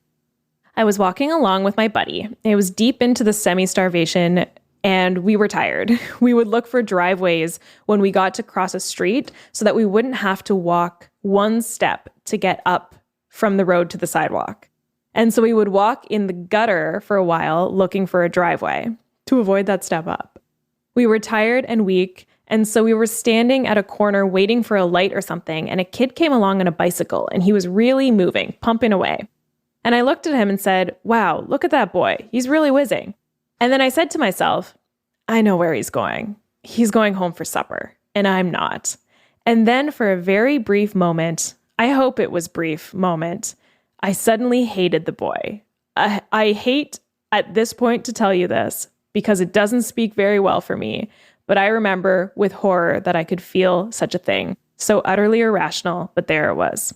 I was walking along with my buddy. It was deep into the semi-starvation and we were tired. We would look for driveways when we got to cross a street so that we wouldn't have to walk one step to get up from the road to the sidewalk. And so we would walk in the gutter for a while looking for a driveway to avoid that step up. We were tired and weak, and so we were standing at a corner waiting for a light or something, and a kid came along on a bicycle, and he was really moving, pumping away. And I looked at him and said, wow, look at that boy. He's really whizzing. And then I said to myself, I know where he's going. He's going home for supper, and I'm not. And then for a very brief moment, I hope it was brief moment, I suddenly hated the boy. I hate at this point to tell you this because it doesn't speak very well for me, but I remember with horror that I could feel such a thing. So utterly irrational, but there it was.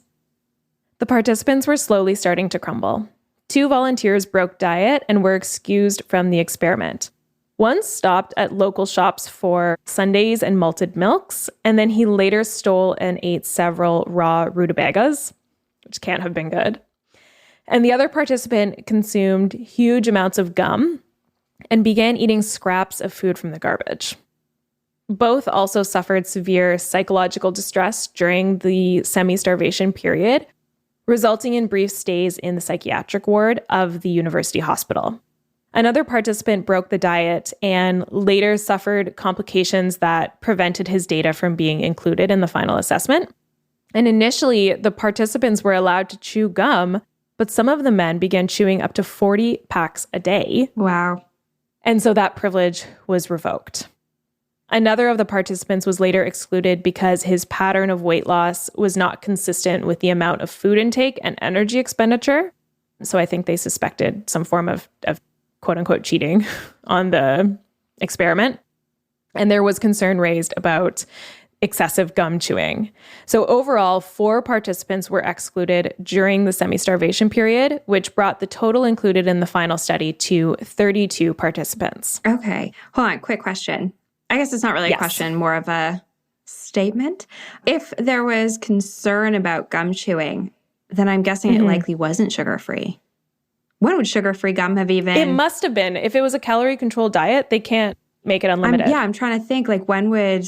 The participants were slowly starting to crumble. 2 volunteers broke diet and were excused from the experiment. One stopped at local shops for sundaes and malted milks, and then he later stole and ate several raw rutabagas, which can't have been good. And the other participant consumed huge amounts of gum and began eating scraps of food from the garbage. Both also suffered severe psychological distress during the semi-starvation period, resulting in brief stays in the psychiatric ward of the university hospital. Another participant broke the diet and later suffered complications that prevented his data from being included in the final assessment. And initially, the participants were allowed to chew gum, but some of the men began chewing up to 40 packs a day. Wow. And so that privilege was revoked. Another of the participants was later excluded because his pattern of weight loss was not consistent with the amount of food intake and energy expenditure. So I think they suspected some form of quote unquote cheating on the experiment. And there was concern raised about excessive gum chewing. So overall, 4 participants were excluded during the semi-starvation period, which brought the total included in the final study to 32 participants. Okay. Hold on. Quick question. I guess it's not really a question, more of a statement. If there was concern about gum chewing, then I'm guessing it likely wasn't sugar-free. When would sugar-free gum have even... It must have been. If it was a calorie-controlled diet, they can't make it unlimited. I'm trying to think, like, when would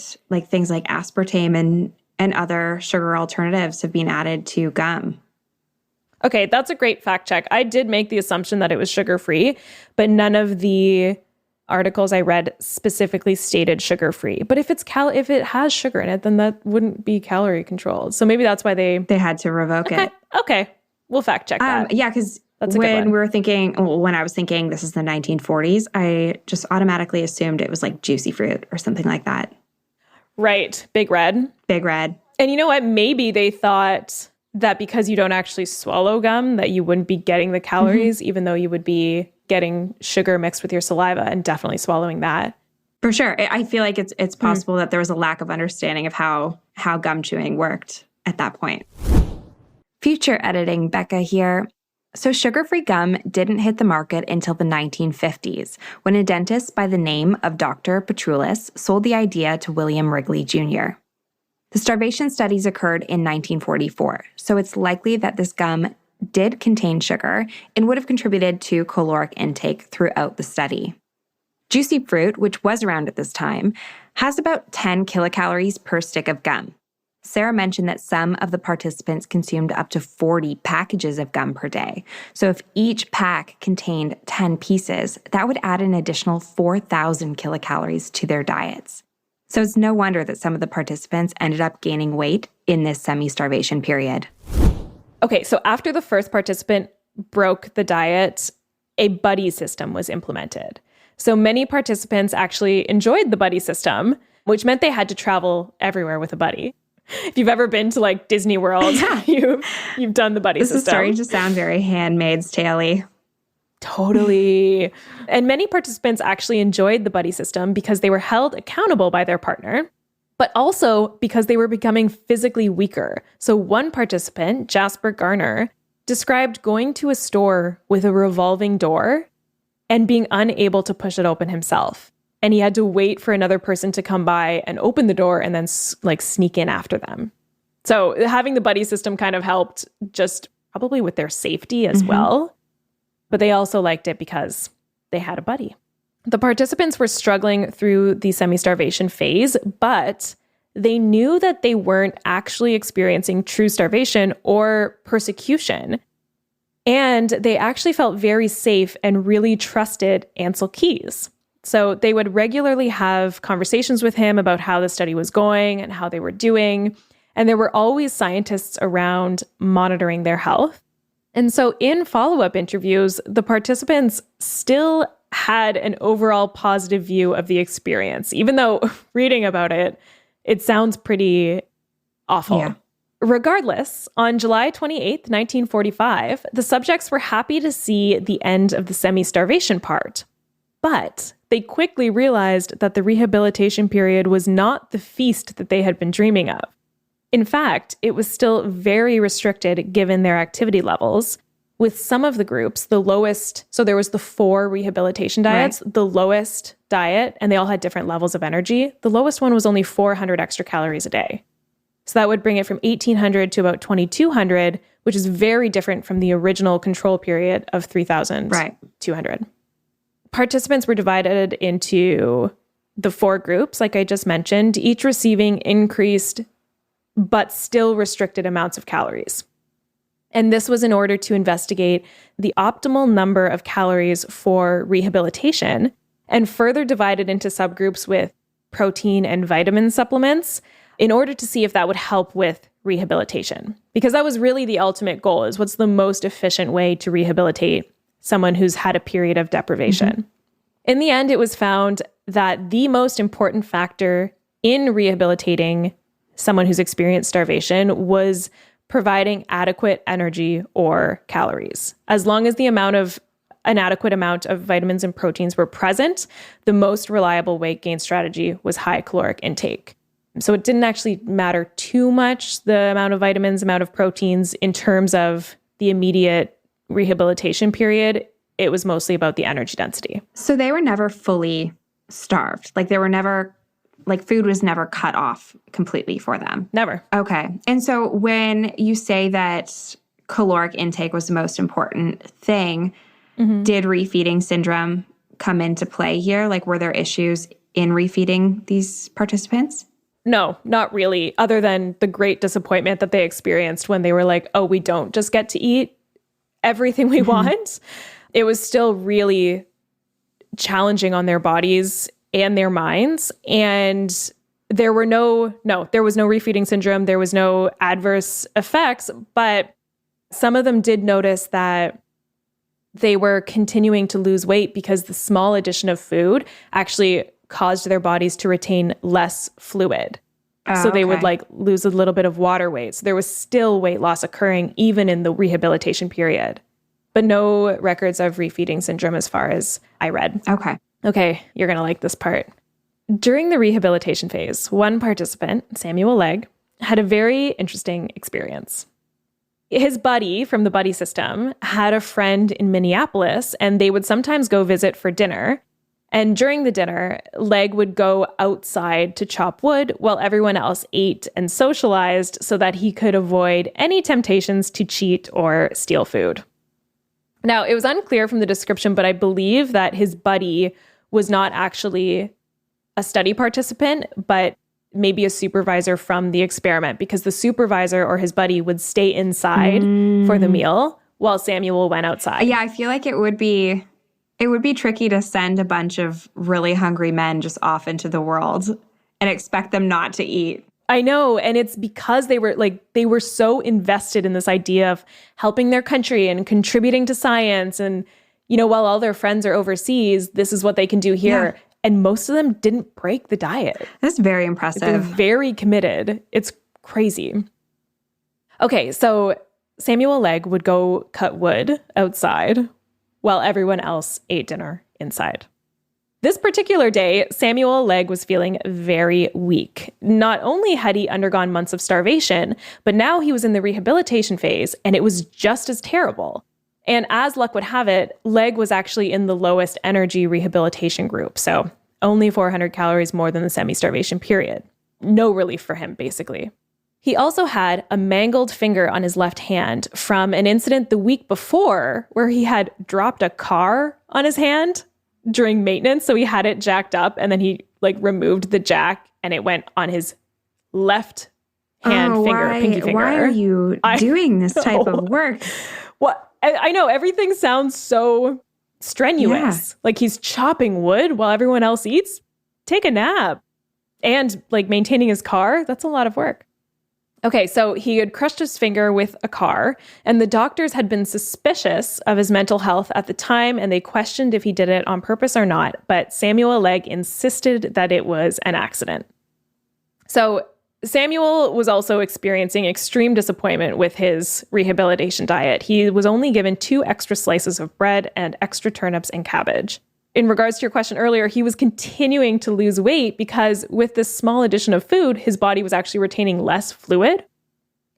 things like aspartame and other sugar alternatives have been added to gum? Okay, that's a great fact check. I did make the assumption that it was sugar-free, but none of the articles I read specifically stated sugar-free. But if if it has sugar in it, then that wouldn't be calorie-controlled. So maybe that's why they had to revoke it. Okay, we'll fact check that. Yeah, because when I was thinking this is the 1940s, I just automatically assumed it was like juicy fruit or something like that. Right. Big Red. Big Red. And you know what? Maybe they thought that because you don't actually swallow gum, that you wouldn't be getting the calories, even though you would be getting sugar mixed with your saliva and definitely swallowing that. For sure. I feel like it's possible that there was a lack of understanding of how gum chewing worked at that point. Future editing, Becca here. So sugar-free gum didn't hit the market until the 1950s, when a dentist by the name of Dr. Petrulis sold the idea to William Wrigley Jr. The starvation studies occurred in 1944, so it's likely that this gum did contain sugar and would have contributed to caloric intake throughout the study. Juicy fruit, which was around at this time, has about 10 kilocalories per stick of gum. Sarah mentioned that some of the participants consumed up to 40 packages of gum per day. So if each pack contained 10 pieces, that would add an additional 4,000 kilocalories to their diets. So it's no wonder that some of the participants ended up gaining weight in this semi-starvation period. Okay, so after the first participant broke the diet, a buddy system was implemented. So many participants actually enjoyed the buddy system, which meant they had to travel everywhere with a buddy. If you've ever been to like Disney World, you've done the buddy system. This is starting to sound very Handmaid's Tale-y. Totally. And many participants actually enjoyed the buddy system because they were held accountable by their partner, but also because they were becoming physically weaker. So one participant, Jasper Garner, described going to a store with a revolving door and being unable to push it open himself. And he had to wait for another person to come by and open the door and then sneak in after them. So having the buddy system kind of helped just probably with their safety as well. But they also liked it because they had a buddy. The participants were struggling through the semi-starvation phase, but they knew that they weren't actually experiencing true starvation or persecution. And they actually felt very safe and really trusted Ancel Keys. So they would regularly have conversations with him about how the study was going and how they were doing. And there were always scientists around monitoring their health. And so in follow-up interviews, the participants still had an overall positive view of the experience, even though reading about it, it sounds pretty awful. Yeah. Regardless, on July 28th, 1945, the subjects were happy to see the end of the semi-starvation part. But they quickly realized that the rehabilitation period was not the feast that they had been dreaming of. In fact, it was still very restricted given their activity levels, with some of the groups, the lowest, so there was the 4 rehabilitation diets, the lowest diet, and they all had different levels of energy. The lowest one was only 400 extra calories a day. So that would bring it from 1,800 to about 2,200, which is very different from the original control period of 3,200. Participants were divided into the 4 groups, like I just mentioned, each receiving increased but still restricted amounts of calories. And this was in order to investigate the optimal number of calories for rehabilitation, and further divided into subgroups with protein and vitamin supplements in order to see if that would help with rehabilitation. Because that was really the ultimate goal, is what's the most efficient way to rehabilitate someone who's had a period of deprivation. In the end, it was found that the most important factor in rehabilitating someone who's experienced starvation was providing adequate energy or calories. As long as an adequate amount of vitamins and proteins were present, the most reliable weight gain strategy was high caloric intake. So it didn't actually matter too much, the amount of vitamins, amount of proteins, in terms of the immediate rehabilitation period. It was mostly about the energy density. So they were never fully starved. Food was never cut off completely for them. Never. Okay. And so when you say that caloric intake was the most important thing, did refeeding syndrome come into play here? Like, were there issues in refeeding these participants? No, not really, other than the great disappointment that they experienced when they were like, oh, we don't just get to eat everything we want. It was still really challenging on their bodies and their minds. And there was no refeeding syndrome. There was no adverse effects, but some of them did notice that they were continuing to lose weight because the small addition of food actually caused their bodies to retain less fluid. So they would lose a little bit of water weight. So there was still weight loss occurring even in the rehabilitation period, but no records of refeeding syndrome as far as I read. Okay, you're going to like this part. During the rehabilitation phase, one participant, Samuel Legg, had a very interesting experience. His buddy from the buddy system had a friend in Minneapolis, and they would sometimes go visit for dinner. And during the dinner, Leg would go outside to chop wood while everyone else ate and socialized so that he could avoid any temptations to cheat or steal food. Now, it was unclear from the description, but I believe that his buddy was not actually a study participant, but maybe a supervisor from the experiment, because the supervisor or his buddy would stay inside for the meal while Samuel went outside. Yeah, I feel like it would be tricky to send a bunch of really hungry men just off into the world and expect them not to eat. I know. And it's because they were so invested in this idea of helping their country and contributing to science. And, while all their friends are overseas, this is what they can do here. Yeah. And most of them didn't break the diet. That's very impressive. They're very committed. It's crazy. Okay, so Samuel Legg would go cut wood outside while everyone else ate dinner inside. This particular day, Samuel Legg was feeling very weak. Not only had he undergone months of starvation, but now he was in the rehabilitation phase, and it was just as terrible. And as luck would have it, Legg was actually in the lowest energy rehabilitation group, so only 400 calories more than the semi-starvation period. No relief for him, basically. He also had a mangled finger on his left hand from an incident the week before where he had dropped a car on his hand during maintenance. So he had it jacked up and then he removed the jack and it went on his left hand pinky finger. Why are you doing this type of work? What? I know everything sounds so strenuous. Yeah. Like he's chopping wood while everyone else eats. Take a nap. And maintaining his car, that's a lot of work. Okay, so he had crushed his finger with a car, and the doctors had been suspicious of his mental health at the time, and they questioned if he did it on purpose or not, but Samuel Legg insisted that it was an accident. So Samuel was also experiencing extreme disappointment with his rehabilitation diet. He was only given 2 extra slices of bread and extra turnips and cabbage. In regards to your question earlier, he was continuing to lose weight because with this small addition of food, his body was actually retaining less fluid.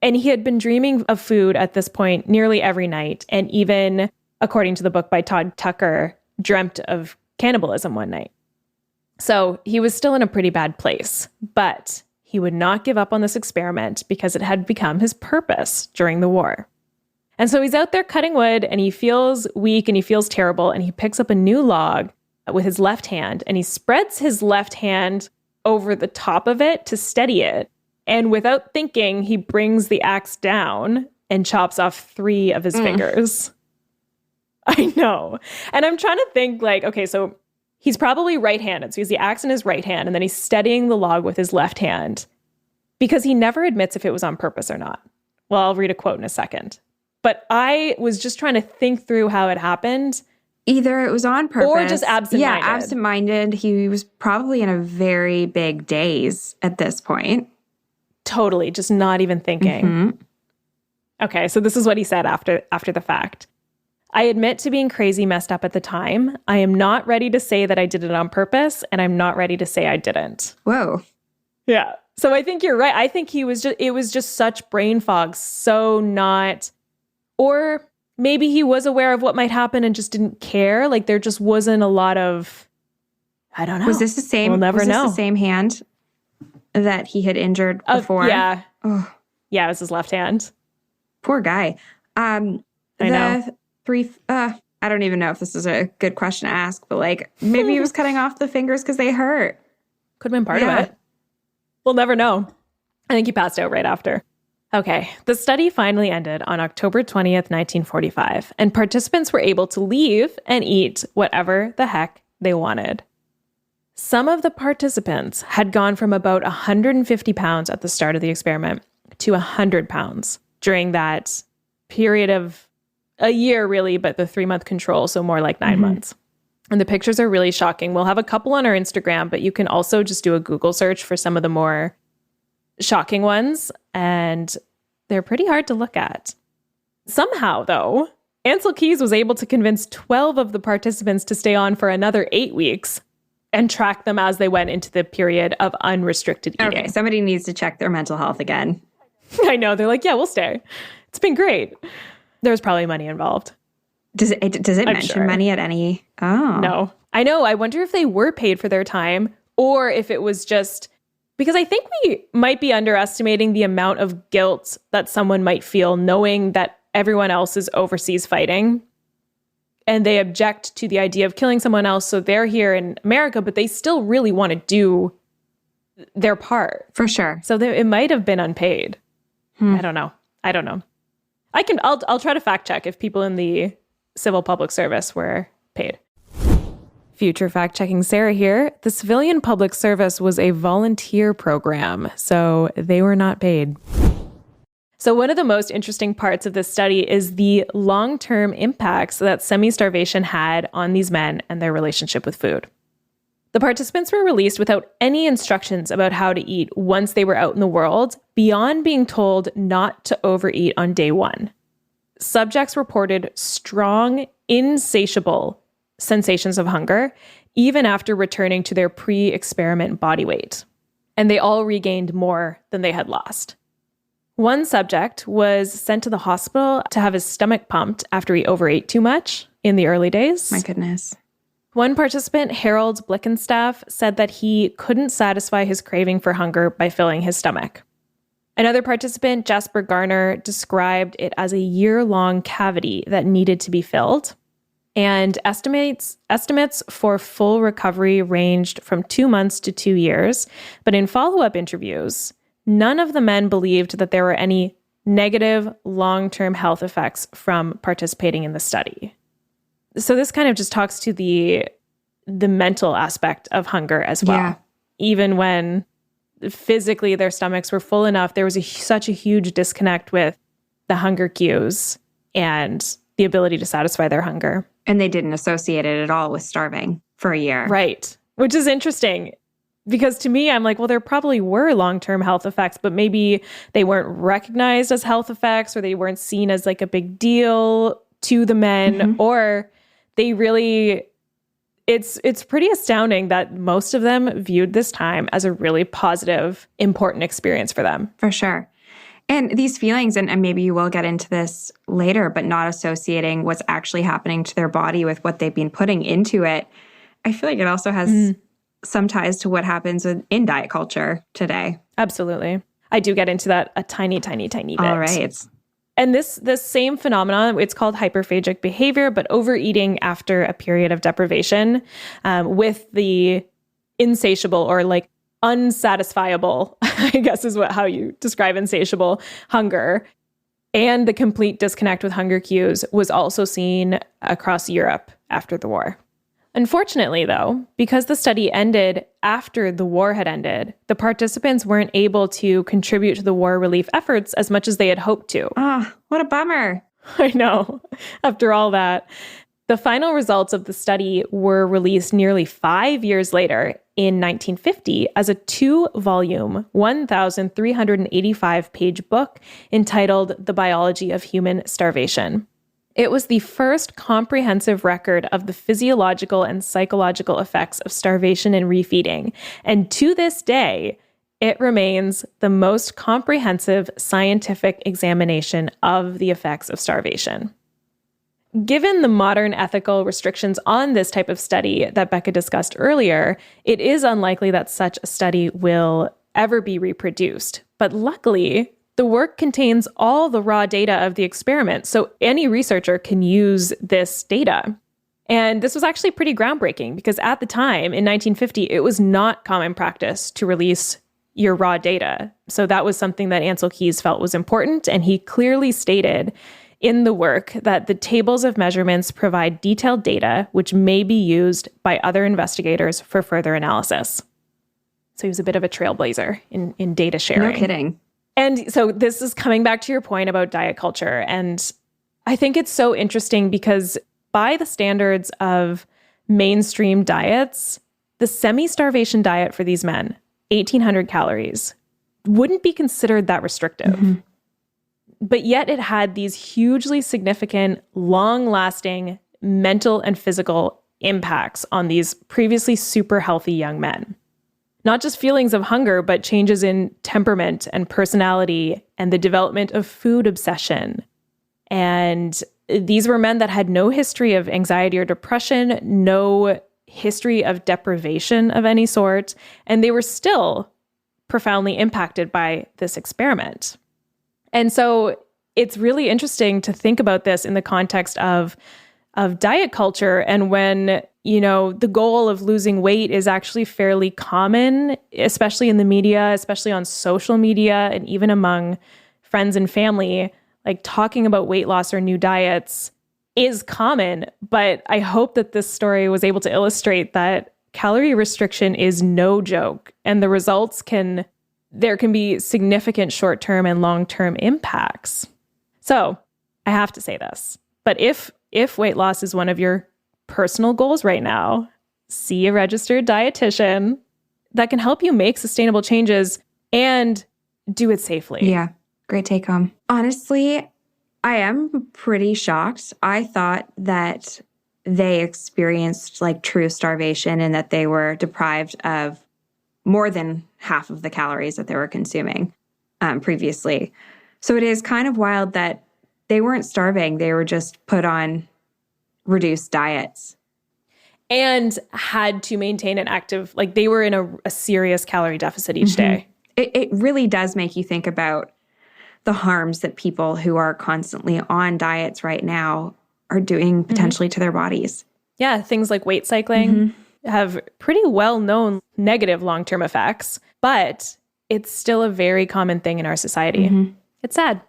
And he had been dreaming of food at this point nearly every night. And even, according to the book by Todd Tucker, dreamt of cannibalism one night. So he was still in a pretty bad place, but he would not give up on this experiment because it had become his purpose during the war. And so he's out there cutting wood and he feels weak and he feels terrible and he picks up a new log with his left hand and he spreads his left hand over the top of it to steady it. And without thinking, he brings the axe down and chops off 3 of his fingers. I know. And I'm trying to think okay, so he's probably right-handed. So he has the axe in his right hand and then he's steadying the log with his left hand because he never admits if it was on purpose or not. Well, I'll read a quote in a second. But I was just trying to think through how it happened. Either it was on purpose. Or just absent-minded. Yeah, absent-minded. He was probably in a very big daze at this point. Totally, just not even thinking. Mm-hmm. Okay, so this is what he said after the fact. I admit to being crazy messed up at the time. I am not ready to say that I did it on purpose, and I'm not ready to say I didn't. Whoa. Yeah. So I think you're right. I think it was just such brain fog, so not... Or maybe he was aware of what might happen and just didn't care. There just wasn't a lot of, I don't know. Was this the same? We'll never know. The same hand that he had injured before? Yeah. Oh. Yeah, it was his left hand. Poor guy. I know. I don't even know if this is a good question to ask, but maybe he was cutting off the fingers because they hurt. Could have been part of it. We'll never know. I think he passed out right after. Okay, the study finally ended on October 20th, 1945, and participants were able to leave and eat whatever the heck they wanted. Some of the participants had gone from about 150 pounds at the start of the experiment to 100 pounds during that period of a year, really, but the 3-month control, so more like 9 months. And the pictures are really shocking. We'll have a couple on our Instagram, but you can also just do a Google search for some of the more shocking ones, and they're pretty hard to look at. Somehow, though, Ancel Keys was able to convince 12 of the participants to stay on for another 8 weeks and track them as they went into the period of unrestricted eating. Okay, somebody needs to check their mental health again. I know. They're like, yeah, we'll stay. It's been great. There's probably money involved. Does it mention money at any? Oh. No. I know. I wonder if they were paid for their time or if it was just because I think we might be underestimating the amount of guilt that someone might feel knowing that everyone else is overseas fighting and they object to the idea of killing someone else. So they're here in America, but they still really want to do their part. For sure. So it might have been unpaid. I don't know. I'll try to fact check if people in the civil public service were paid. Future fact-checking Sarah here. The civilian public service was a volunteer program, so they were not paid. So one of the most interesting parts of this study is the long-term impacts that semi-starvation had on these men and their relationship with food. The participants were released without any instructions about how to eat once they were out in the world, beyond being told not to overeat on day one. Subjects reported strong, insatiable sensations of hunger, even after returning to their pre-experiment body weight. And they all regained more than they had lost. One subject was sent to the hospital to have his stomach pumped after he overate too much in the early days. My goodness. One participant, Harold Blickenstaff, said that he couldn't satisfy his craving for hunger by filling his stomach. Another participant, Jasper Garner, described it as a year-long cavity that needed to be filled. And estimates for full recovery ranged from 2 months to 2 years. But in follow-up interviews, none of the men believed that there were any negative long-term health effects from participating in the study. So this kind of just talks to the mental aspect of hunger as well. Yeah. Even when physically their stomachs were full enough, there was such a huge disconnect with the hunger cues and the ability to satisfy their hunger. And they didn't associate it at all with starving for a year. Right. Which is interesting because to me, I'm like, well, there probably were long-term health effects, but maybe they weren't recognized as health effects or they weren't seen as like a big deal to the men, or they really, it's pretty astounding that most of them viewed this time as a really positive, important experience for them. For sure. And these feelings, and maybe you will get into this later, but not associating what's actually happening to their body with what they've been putting into it, I feel like it also has some ties to what happens in diet culture today. Absolutely. I do get into that a tiny bit. All right. And this same phenomenon, it's called hyperphagic behavior, but overeating after a period of deprivation with the insatiable or like unsatisfiable, I guess is how you describe insatiable hunger, and the complete disconnect with hunger cues was also seen across Europe after the war. Unfortunately, though, because the study ended after the war had ended, the participants weren't able to contribute to the war relief efforts as much as they had hoped to. Ah, what a bummer. I know. After all that, the final results of the study were released nearly 5 years later in 1950 as a 2-volume, 1,385-page book entitled The Biology of Human Starvation. It was the first comprehensive record of the physiological and psychological effects of starvation and refeeding, and to this day, it remains the most comprehensive scientific examination of the effects of starvation. Given the modern ethical restrictions on this type of study that Becca discussed earlier, it is unlikely that such a study will ever be reproduced. But luckily, the work contains all the raw data of the experiment, so any researcher can use this data. And this was actually pretty groundbreaking because at the time, in 1950, it was not common practice to release your raw data. So that was something that Ancel Keys felt was important, and he clearly stated in the work that the tables of measurements provide detailed data which may be used by other investigators for further analysis. So he was a bit of a trailblazer in data sharing. No kidding. And so this is coming back to your point about diet culture. And I think it's so interesting because by the standards of mainstream diets, the semi-starvation diet for these men, 1,800 calories, wouldn't be considered that restrictive. But yet it had these hugely significant, long-lasting mental and physical impacts on these previously super healthy young men. Not just feelings of hunger, but changes in temperament and personality and the development of food obsession and these were men that had no history of anxiety or depression, no history of deprivation of any sort, and they were still profoundly impacted by this experiment. And so it's really interesting to think about this in the context of diet culture, and when, the goal of losing weight is actually fairly common, especially in the media, especially on social media, and even among friends and family, like talking about weight loss or new diets is common. But I hope that this story was able to illustrate that calorie restriction is no joke, and the results there can be significant short-term and long-term impacts. So I have to say this, but if weight loss is one of your personal goals right now, see a registered dietitian that can help you make sustainable changes and do it safely. Yeah, great take home. Honestly, I am pretty shocked. I thought that they experienced like true starvation and that they were deprived of more than half of the calories that they were consuming previously. So it is kind of wild that they weren't starving. They were just put on reduced diets. And had to maintain an active, like they were in a serious calorie deficit each day. It really does make you think about the harms that people who are constantly on diets right now are doing potentially to their bodies. Yeah, things like weight cycling have pretty well-known negative long-term effects, but it's still a very common thing in our society. It's sad.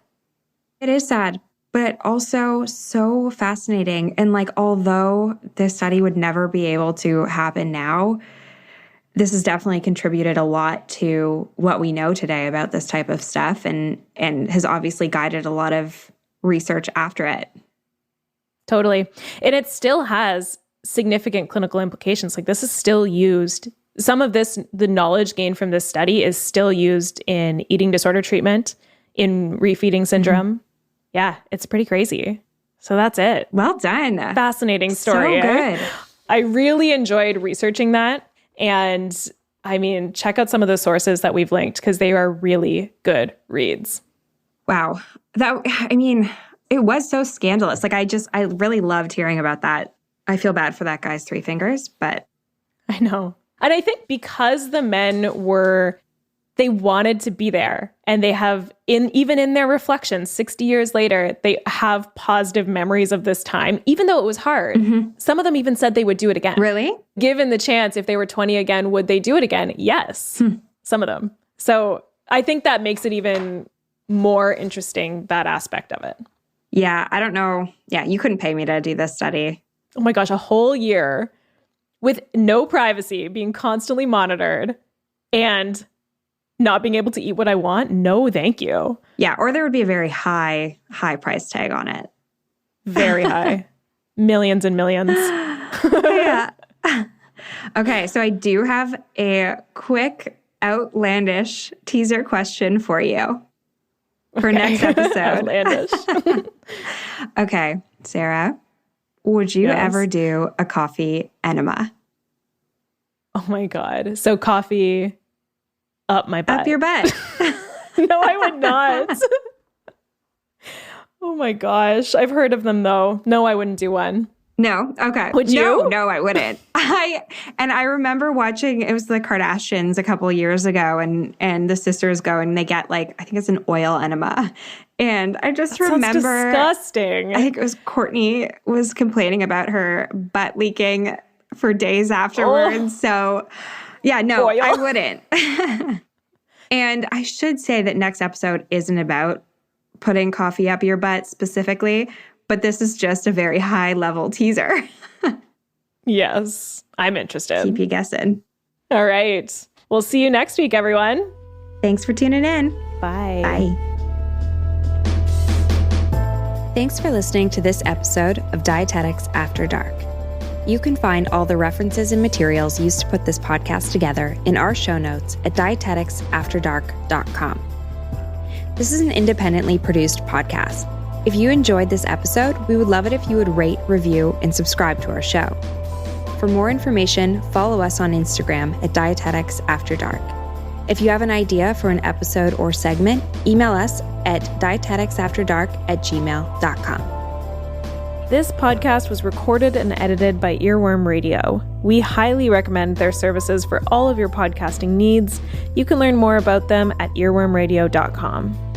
It is sad, but also so fascinating. And like, although this study would never be able to happen now, this has definitely contributed a lot to what we know today about this type of stuff and has obviously guided a lot of research after it. Totally. And it still has significant clinical implications. Like this is still used. Some of this, the knowledge gained from this study is still used in eating disorder treatment, in refeeding syndrome. Yeah, it's pretty crazy. So that's it. Well done. Fascinating story. So good. I really enjoyed researching that. And I mean, check out some of the sources that we've linked because they are really good reads. Wow. It was so scandalous. Like I really loved hearing about that. I feel bad for that guy's 3 fingers, but. I know. And I think because the men they wanted to be there, and they have, even in their reflections, 60 years later, they have positive memories of this time, even though it was hard. Some of them even said they would do it again. Really? Given the chance, if they were 20 again, would they do it again? Yes, some of them. So I think that makes it even more interesting, that aspect of it. Yeah, I don't know. Yeah, you couldn't pay me to do this study. Oh my gosh, a whole year with no privacy, being constantly monitored, and not being able to eat what I want? No, thank you. Yeah, or there would be a very high price tag on it. Very high. Millions and millions. Yeah. Okay, so I do have a quick outlandish teaser question for you for next episode. Outlandish. Okay, Sarah, would you ever do a coffee enema? Oh my God. So coffee up my butt. Up your butt. No, I would not. Oh my gosh. I've heard of them though. No, I wouldn't do one. No? Okay. Would you? No, I wouldn't. I remember watching, it was the Kardashians a couple of years ago, and the sisters go and they get like, I think it's an oil enema. And I just remember. Sounds disgusting. I think it was Courtney was complaining about her butt leaking for days afterwards. Oh. So yeah, no, oil. I wouldn't. And I should say that next episode isn't about putting coffee up your butt specifically, but this is just a very high level teaser. Yes, I'm interested. Keep you guessing. All right. We'll see you next week, everyone. Thanks for tuning in. Bye. Bye. Thanks for listening to this episode of Dietetics After Dark. You can find all the references and materials used to put this podcast together in our show notes at dieteticsafterdark.com. This is an independently produced podcast. If you enjoyed this episode, we would love it if you would rate, review, and subscribe to our show. For more information, follow us on Instagram at dieteticsafterdark. If you have an idea for an episode or segment, email us at dieteticsafterdark@gmail.com. This podcast was recorded and edited by Earworm Radio. We highly recommend their services for all of your podcasting needs. You can learn more about them at earwormradio.com.